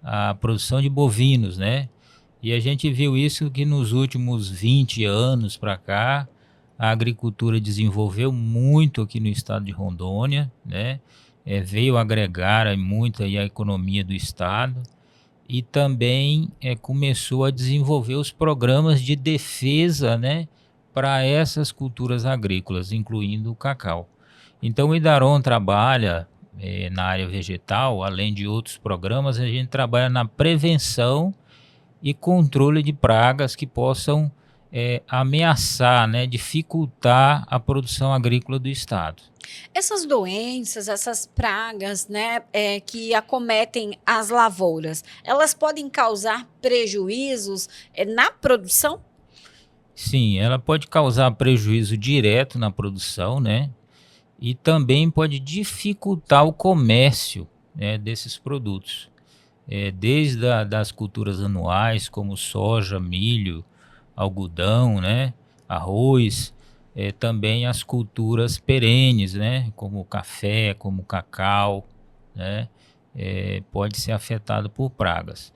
a produção de bovinos, né? E a gente viu isso que nos últimos 20 anos para cá, a agricultura desenvolveu muito aqui no estado de Rondônia, né? Veio agregar muito aí a economia do estado e também começou a desenvolver os programas de defesa, né, para essas culturas agrícolas, incluindo o cacau. Então o Idaron trabalha na área vegetal, além de outros programas, a gente trabalha na prevenção e controle de pragas que possam ameaçar, né, dificultar a produção agrícola do estado. Essas doenças, essas pragas, né, que acometem as lavouras, elas podem causar prejuízos na produção? Sim, ela pode causar prejuízo direto na produção, né? E também pode dificultar o comércio, né, desses produtos. Desde das culturas anuais, como soja, milho, algodão, né, arroz, também as culturas perenes, né, como o café, como o cacau, né, pode ser afetado por pragas.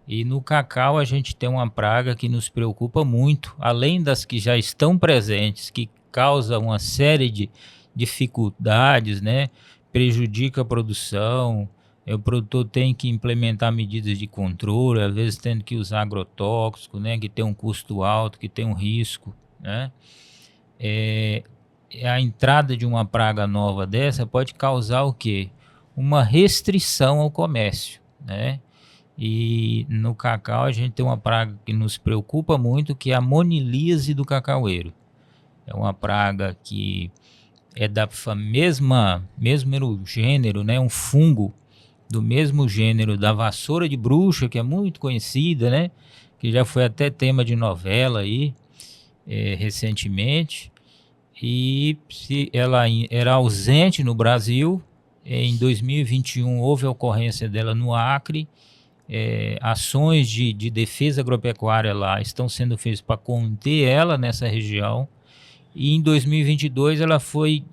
E no cacau a gente tem uma praga que nos preocupa muito, além das que já estão presentes, que causa uma série de dificuldades, né, prejudica a produção. O produtor tem que implementar medidas de controle, às vezes tendo que usar agrotóxico, né, que tem um custo alto, que tem um risco, né. A entrada de uma praga nova dessa pode causar o quê? Uma restrição ao comércio, né. E no cacau a gente tem uma praga que nos preocupa muito, que é a monilíase do cacaueiro. É uma praga que é da mesmo gênero, né, um fungo do mesmo gênero da vassoura de bruxa, que é muito conhecida, né, que já foi até tema de novela aí, recentemente, e ela era ausente no Brasil. Em 2021 houve a ocorrência dela no Acre. Ações de defesa agropecuária lá estão sendo feitas para conter ela nessa região. E em 2022 ela foi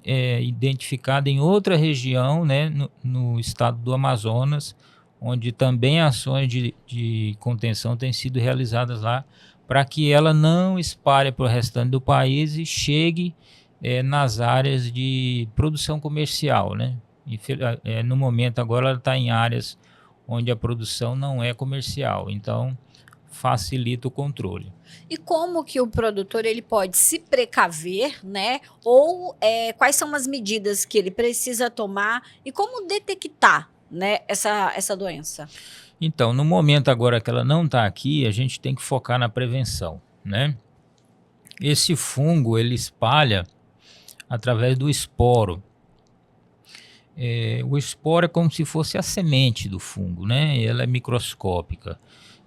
identificada em outra região, né, no estado do Amazonas, onde também ações de contenção têm sido realizadas lá, para que ela não espalhe para o restante do país e chegue nas áreas de produção comercial, né? No momento agora ela está em áreas onde a produção não é comercial, então facilita o controle. E como que o produtor ele pode se precaver, né? Ou quais são as medidas que ele precisa tomar e como detectar, né, essa doença? Então, no momento agora que ela não está aqui, a gente tem que focar na prevenção, né? Esse fungo ele espalha através do esporo. O esporo é como se fosse a semente do fungo, né? Ela é microscópica.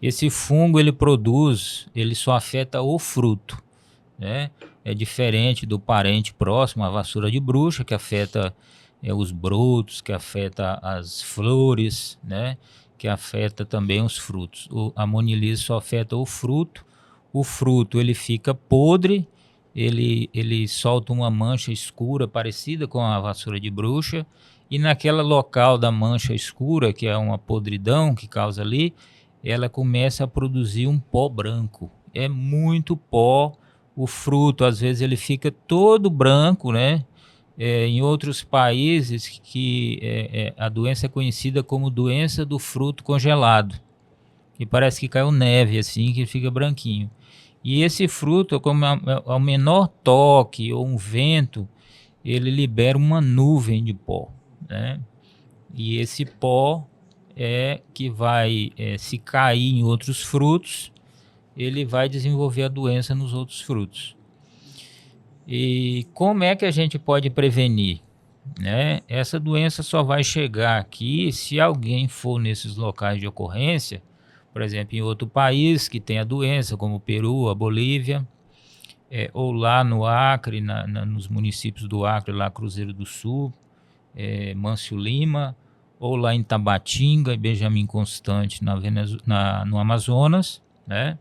Esse fungo ele só afeta o fruto, né? É diferente do parente próximo, a vassoura de bruxa, que afeta os brotos, que afeta as flores, né? Que afeta também os frutos. A monilíase só afeta o fruto. O fruto ele fica podre, ele solta uma mancha escura parecida com a vassoura de bruxa. E naquela local da mancha escura, que é uma podridão que causa ali, ela começa a produzir um pó branco. É muito pó. O fruto, às vezes, ele fica todo branco, né? Em outros países, a doença é conhecida como doença do fruto congelado. E parece que caiu neve, assim, que fica branquinho. E esse fruto, como ao menor toque ou um vento, ele libera uma nuvem de pó, né? E esse pó que vai, se cair em outros frutos, ele vai desenvolver a doença nos outros frutos. E como é que a gente pode prevenir, né? Essa doença só vai chegar aqui se alguém for nesses locais de ocorrência, por exemplo, em outro país que tem a doença, como o Peru, a Bolívia, ou lá no Acre, nos municípios do Acre, lá Cruzeiro do Sul, Mâncio Lima, ou lá em Tabatinga e Benjamin Constant no Amazonas, né?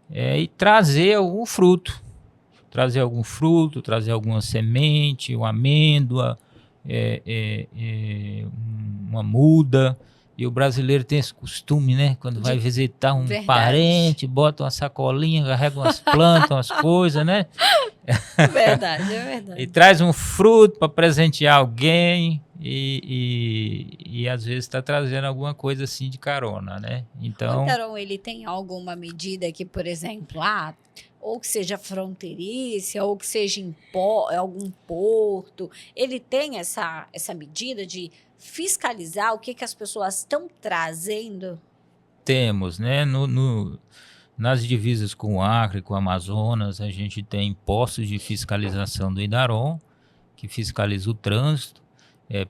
E trazer algum fruto, trazer alguma semente, uma amêndoa, uma muda. E o brasileiro tem esse costume, né? Quando vai visitar um Verdade. parente, bota uma sacolinha, carrega umas plantas, umas coisas, né? Verdade, é E verdade. traz um fruto para presentear alguém e às vezes está trazendo alguma coisa assim de carona, né? O Então, Daron, ele tem alguma medida que, por exemplo, ou que seja fronteiriça, ou que seja em algum porto, ele tem essa medida de fiscalizar o que, que as pessoas estão trazendo? temos, né? Nas divisas com o Acre, com o Amazonas, a gente tem postos de fiscalização do Idaron, que fiscaliza o trânsito,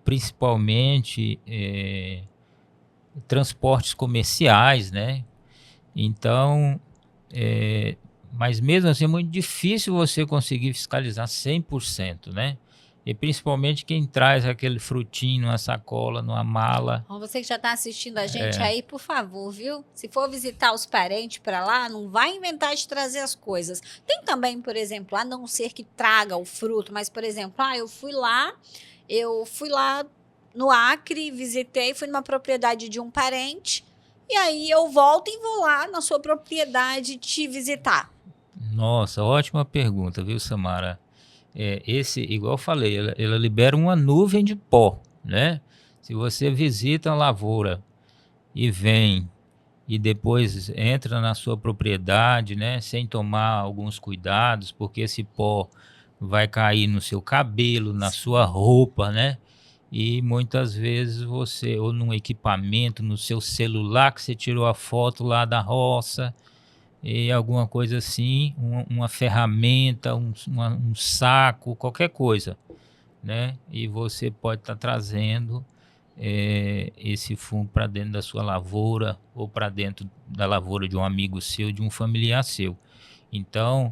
principalmente transportes comerciais, né? Então, mas mesmo assim é muito difícil você conseguir fiscalizar 100%, né? E principalmente quem traz aquele frutinho numa sacola, numa mala. Ó, você que já está assistindo a gente aí, por favor, viu? Se for visitar os parentes para lá, não vai inventar de trazer as coisas. Tem também, por exemplo, a não ser que traga o fruto, mas, por exemplo, eu fui lá no Acre, visitei, fui numa propriedade de um parente, e aí eu volto e vou lá na sua propriedade te visitar. Nossa, ótima pergunta, viu, Samara? Igual eu falei, ela libera uma nuvem de pó, né? Se você visita a lavoura e vem e depois entra na sua propriedade, né, sem tomar alguns cuidados, porque esse pó vai cair no seu cabelo, na sua roupa, né? E muitas vezes você, ou num equipamento, no seu celular que você tirou a foto lá da roça, e alguma coisa assim, uma ferramenta, um saco, qualquer coisa, né? E você pode estar trazendo esse fungo para dentro da sua lavoura ou para dentro da lavoura de um amigo seu, de um familiar seu. Então,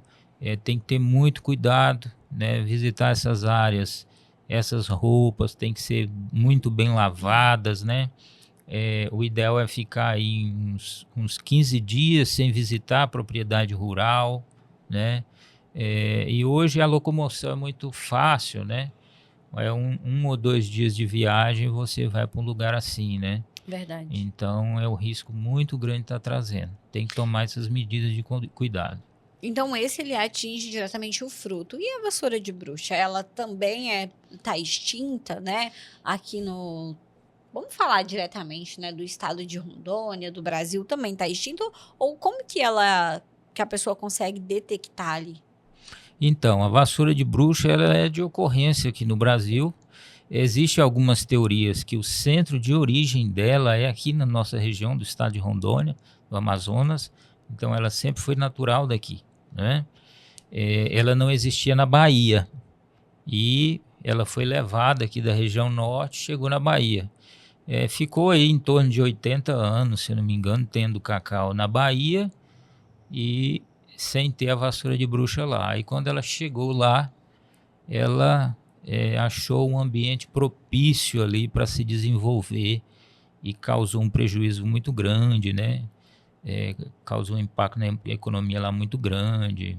tem que ter muito cuidado, né? Visitar essas áreas, essas roupas têm que ser muito bem lavadas, né? O ideal é ficar aí uns 15 dias sem visitar a propriedade rural, né? E hoje a locomoção é muito fácil, né? Um ou 2 dias de viagem você vai para um lugar assim, né? Verdade. Então é um risco muito grande estar trazendo. Tem que tomar essas medidas de cuidado. Então, ele atinge diretamente o fruto. E a vassoura de bruxa? Ela também está extinta, né? Aqui no... Vamos falar diretamente, né? Do estado de Rondônia, do Brasil, também está extinto? Ou como que a pessoa consegue detectar ali? Então, a vassoura de bruxa ela é de ocorrência aqui no Brasil. Existem algumas teorias que o centro de origem dela é aqui na nossa região do estado de Rondônia, do Amazonas. Então, ela sempre foi natural daqui, né? Ela não existia na Bahia e ela foi levada aqui da região norte, chegou na Bahia. Ficou aí em torno de 80 anos, se eu não me engano, tendo cacau na Bahia e sem ter a vassoura de bruxa lá. E quando ela chegou lá, ela achou um ambiente propício ali para se desenvolver e causou um prejuízo muito grande, né? Causou um impacto na economia lá muito grande,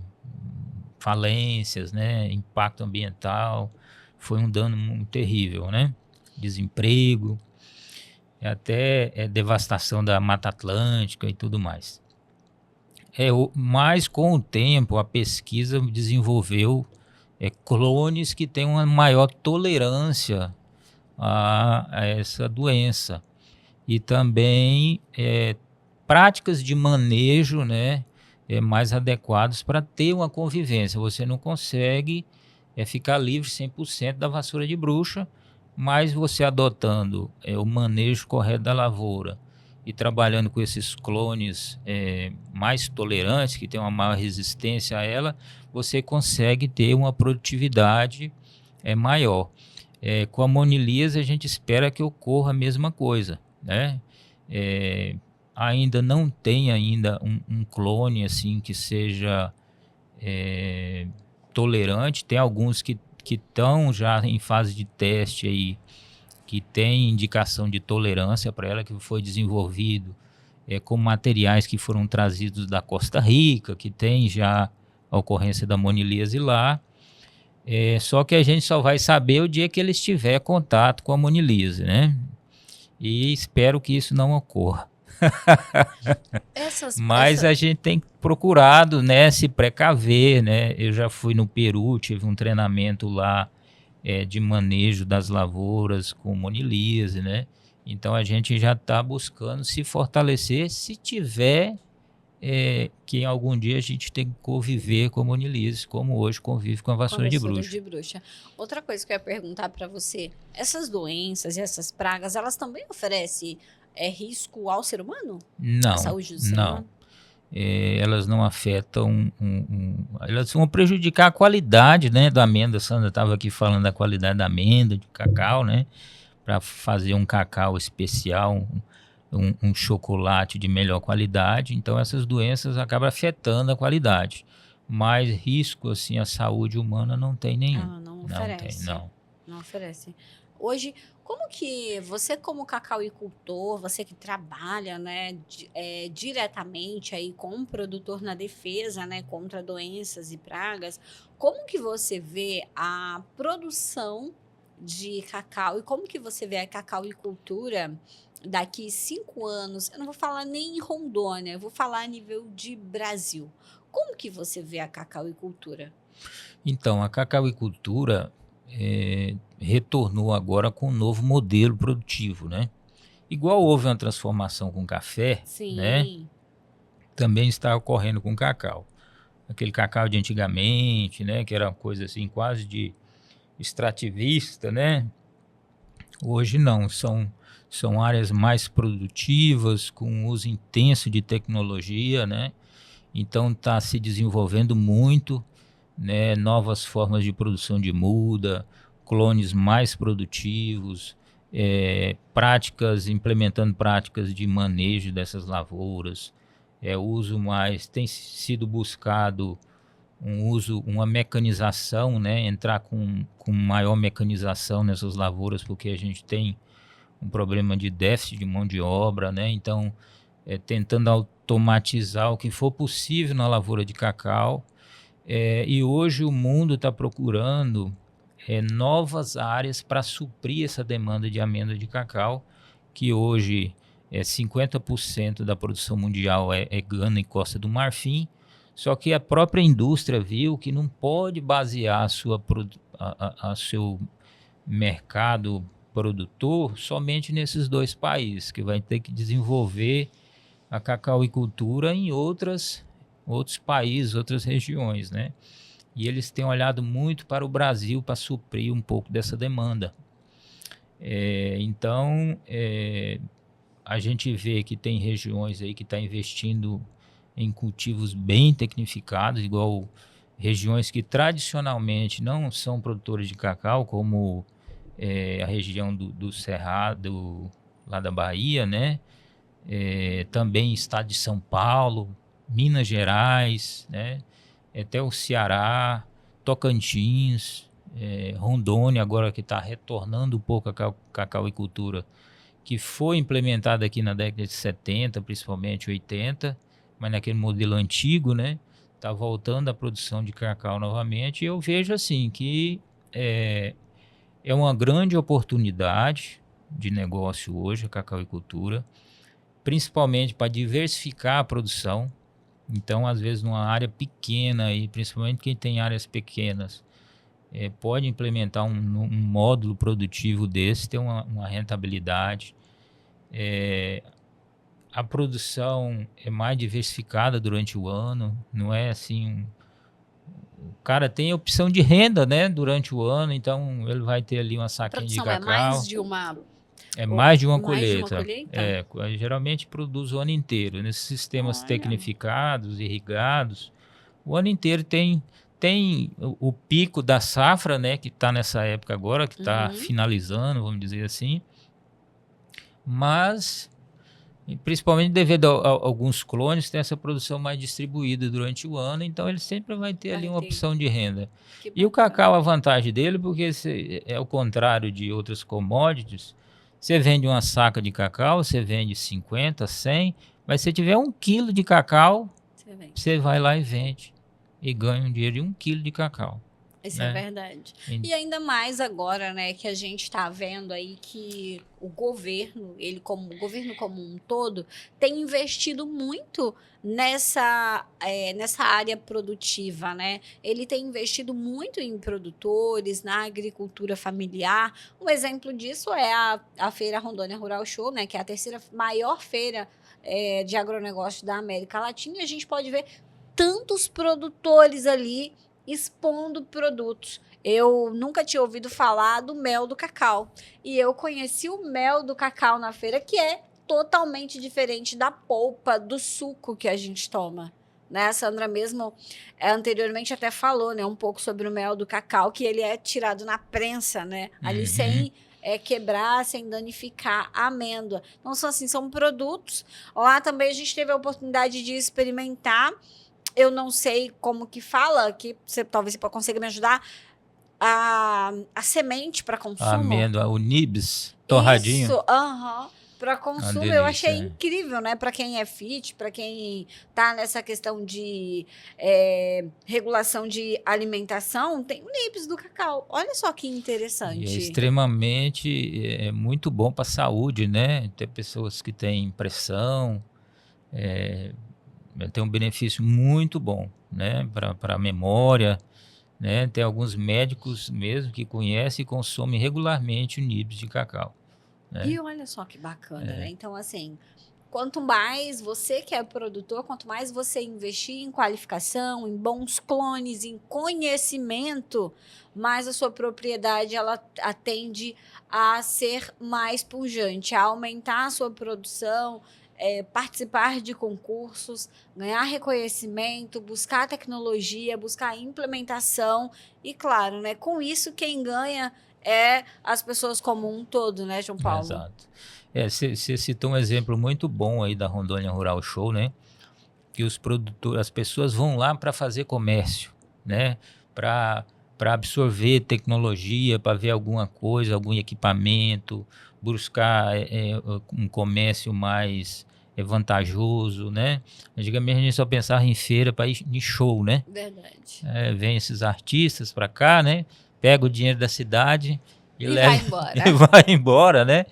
falências, né? Impacto ambiental, foi um dano muito terrível, né? Desemprego, até devastação da Mata Atlântica e tudo mais. Mas com o tempo a pesquisa desenvolveu clones que têm uma maior tolerância a essa doença e também práticas de manejo, né, mais adequadas para ter uma convivência. Você não consegue ficar livre 100% da vassoura de bruxa, mas você adotando o manejo correto da lavoura e trabalhando com esses clones mais tolerantes, que têm uma maior resistência a ela, você consegue ter uma produtividade maior. Com a monilias a gente espera que ocorra a mesma coisa, né? Ainda não tem um clone assim que seja tolerante. Tem alguns que estão já em fase de teste aí, que tem indicação de tolerância para ela, que foi desenvolvido com materiais que foram trazidos da Costa Rica, que tem já a ocorrência da monilíase lá. Só que a gente só vai saber o dia que ele estiver em contato com a monilíase, né? E espero que isso não ocorra. Mas a gente tem procurado, né, se precaver, né? Eu já fui no Peru, tive um treinamento lá de manejo das lavouras com monilíase, né? Então a gente já está buscando se fortalecer se tiver que algum dia a gente tem que conviver com a monilíase, como hoje convive com a vassoura de bruxa. Outra coisa que eu ia perguntar para você, essas doenças e essas pragas, elas também oferecem risco ao ser humano? Não, à saúde do ser não. humano? Elas não afetam, elas vão prejudicar a qualidade, né, da amêndoa. A Sandra estava aqui falando da qualidade da amêndoa, de cacau, né, para fazer um cacau especial, um chocolate de melhor qualidade. Então essas doenças acabam afetando a qualidade, mas risco assim à saúde humana não tem nenhum. Não oferece. Não oferece. Hoje, como que você, como cacauicultor, você que trabalha, né, diretamente aí com um produtor na defesa, né, contra doenças e pragas, como que você vê a produção de cacau e como que você vê a cacauicultura daqui 5 anos? Eu não vou falar nem em Rondônia, eu vou falar a nível de Brasil. Como que você vê a cacauicultura? Então, a cacauicultura retornou agora com um novo modelo produtivo, né? Igual houve uma transformação com café, Sim. Né? Também está ocorrendo com cacau. Aquele cacau de antigamente, né? Que era uma coisa assim quase de extrativista, né? Hoje não, são áreas mais produtivas, com uso intenso de tecnologia, né? Então está se desenvolvendo muito, né, novas formas de produção de muda, clones mais produtivos, implementando práticas de manejo dessas lavouras, tem sido buscado uma mecanização, né, entrar com maior mecanização nessas lavouras, porque a gente tem um problema de déficit de mão de obra, né? Então, tentando automatizar o que for possível na lavoura de cacau. E hoje o mundo está procurando novas áreas para suprir essa demanda de amêndoa de cacau, que hoje 50% da produção mundial é Gana e Costa do Marfim, só que a própria indústria viu que não pode basear seu mercado produtor somente nesses 2 países, que vai ter que desenvolver a cacauicultura em outros países, outras regiões, né? E eles têm olhado muito para o Brasil para suprir um pouco dessa demanda. Então, a gente vê que tem regiões aí que estão investindo em cultivos bem tecnificados, igual regiões que tradicionalmente não são produtores de cacau, como a região do Cerrado, lá da Bahia, né? Também estado de São Paulo, Minas Gerais, né? Até o Ceará, Tocantins, Rondônia, agora que está retornando um pouco a cacauicultura, que foi implementada aqui na década de 70, principalmente 80, mas naquele modelo antigo, né? Está voltando a produção de cacau novamente. E eu vejo assim que é uma grande oportunidade de negócio hoje a cacauicultura, principalmente para diversificar a produção. Então, às vezes, numa área pequena, e principalmente quem tem áreas pequenas, pode implementar um módulo produtivo desse, ter uma rentabilidade. A produção é mais diversificada durante o ano, não é assim... O cara tem opção de renda, né, durante o ano, então ele vai ter ali uma saquinha de cacau. É mais de uma colheita. Geralmente produz o ano inteiro. Nesses sistemas tecnificados, irrigados, o ano inteiro tem o pico da safra, né, que está nessa época agora, que está finalizando, vamos dizer assim. Mas, principalmente devido a alguns clones, tem essa produção mais distribuída durante o ano, então ele sempre vai ter ali uma opção de renda. E o cacau, a vantagem dele, porque é o contrário de outras commodities, você vende uma saca de cacau, você vende 50, 100, mas se tiver 1 quilo de cacau, você vai lá e vende. E ganha um dinheiro de 1 quilo de cacau. Isso né? é verdade. E- E ainda mais agora, né, que a gente está vendo aí que o governo, o governo como um todo, tem investido muito nessa área produtiva, né? Ele tem investido muito em produtores, na agricultura familiar. Um exemplo disso é a Feira Rondônia Rural Show, né, que é a terceira maior feira de agronegócio da América Latina. E a gente pode ver tantos produtores ali expondo produtos. Eu nunca tinha ouvido falar do mel do cacau. E eu conheci o mel do cacau na feira, que é totalmente diferente da polpa, do suco que a gente toma. Né? A Sandra mesmo anteriormente até falou, né, um pouco sobre o mel do cacau, que ele é tirado na prensa, né? Ali Uhum. sem quebrar, sem danificar a amêndoa. Então, são produtos. Lá também a gente teve a oportunidade de experimentar. Eu não sei como que fala, que talvez você consiga me ajudar. A semente para A consumo. amêndoa, o nibs, torradinho. Isso, para Uma consumo. Eu achei delícia, incrível, né? Para quem é fit, para quem tá nessa questão de regulação de alimentação, tem o nibs do cacau. Olha só que E é interessante. extremamente muito bom para a saúde, né? Tem pessoas que têm pressão, tem um benefício muito bom, né? Para a memória, né? Tem alguns médicos mesmo que conhecem e consomem regularmente o nibs de cacau, né? E olha só que bacana, né? Então, assim, quanto mais você que é produtor, quanto mais você investir em qualificação, em bons clones, em conhecimento, mais a sua propriedade ela tende a ser mais pujante, a aumentar a sua produção, participar de concursos, ganhar reconhecimento, buscar tecnologia, buscar implementação e, claro, né, com isso quem ganha é as pessoas como um todo, né, João Paulo? Exato. Você citou um exemplo muito bom aí da Rondônia Rural Show, né? Que os produtores, as pessoas vão lá para fazer comércio, né? Para absorver tecnologia, para ver alguma coisa, algum equipamento, buscar um comércio mais vantajoso, né? Antigamente a gente só pensava em feira para ir em show, né? Verdade. Vem esses artistas para cá, né? Pega o dinheiro da cidade E leva, vai embora. e vai embora, né?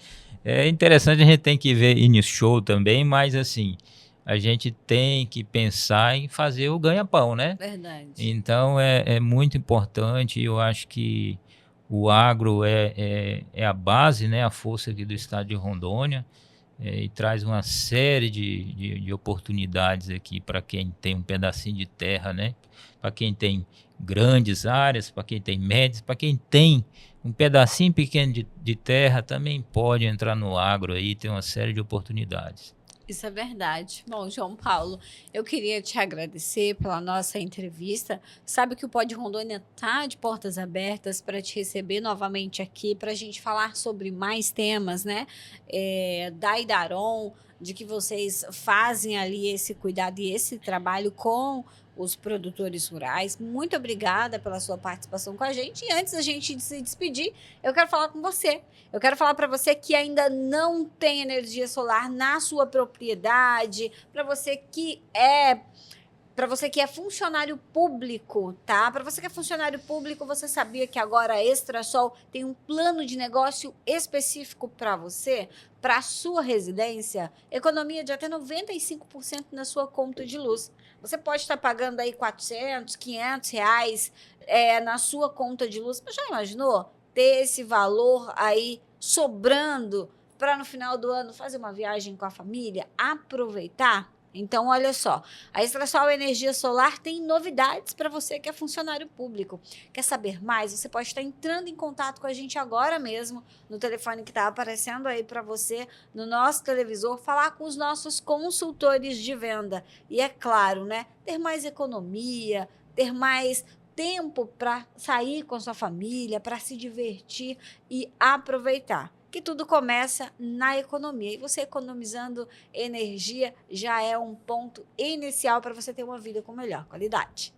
É interessante, a gente tem que ver ir no show também, mas assim, a gente tem que pensar em fazer o ganha-pão, né? Verdade. Então é muito importante, eu acho que o agro é a base, né? A força aqui do estado de Rondônia, e traz uma série de oportunidades aqui para quem tem um pedacinho de terra, né? Para quem tem grandes áreas, para quem tem médias, para quem tem um pedacinho pequeno de terra, também pode entrar no agro aí, tem uma série de oportunidades. Isso é verdade. Bom, João Paulo, eu queria te agradecer pela nossa entrevista. Sabe que o Pod Rondônia está de portas abertas para te receber novamente aqui, para a gente falar sobre mais temas, né? Da Idaron, de que vocês fazem ali esse cuidado e esse trabalho com os produtores rurais. Muito obrigada pela sua participação com a gente. E antes da gente se despedir, eu quero falar com você. Eu quero falar para você que ainda não tem energia solar na sua propriedade, para você que é funcionário público, tá? Para você que é funcionário público, você sabia que agora a Extrasol tem um plano de negócio específico para você, para a sua residência, economia de até 95% na sua conta de luz. Você pode estar pagando aí 400, 500 reais na sua conta de luz. Mas já imaginou ter esse valor aí sobrando para no final do ano fazer uma viagem com a família, aproveitar? Então, olha só, a Extrasol Energia Solar tem novidades para você que é funcionário público. Quer saber mais? Você pode estar entrando em contato com a gente agora mesmo, no telefone que está aparecendo aí para você, no nosso televisor, falar com os nossos consultores de venda. E é claro, né, ter mais economia, ter mais tempo para sair com a sua família, para se divertir e aproveitar. Que tudo começa na economia. E você economizando energia já é um ponto inicial para você ter uma vida com melhor qualidade.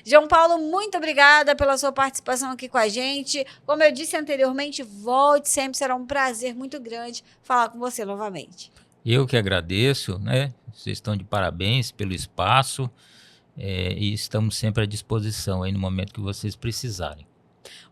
João Paulo, muito obrigada pela sua participação aqui com a gente. Como eu disse anteriormente, volte sempre, será um prazer muito grande falar com você novamente. Eu que agradeço, né? Vocês estão de parabéns pelo espaço. e estamos sempre à disposição aí no momento que vocês precisarem.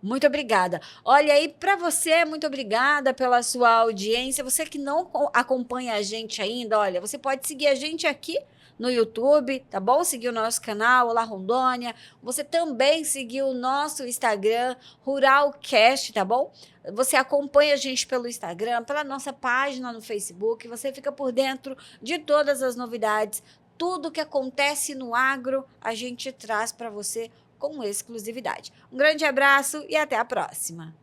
Muito obrigada. Olha aí, para você, muito obrigada pela sua audiência. Você que não acompanha a gente ainda, olha, você pode seguir a gente aqui no YouTube, tá bom? Seguir o nosso canal, Olá Rondônia. Você também seguir o nosso Instagram, Ruralcast, tá bom? Você acompanha a gente pelo Instagram, pela nossa página no Facebook. Você fica por dentro de todas as novidades. Tudo que acontece no agro, a gente traz para você com exclusividade. Um grande abraço e até a próxima.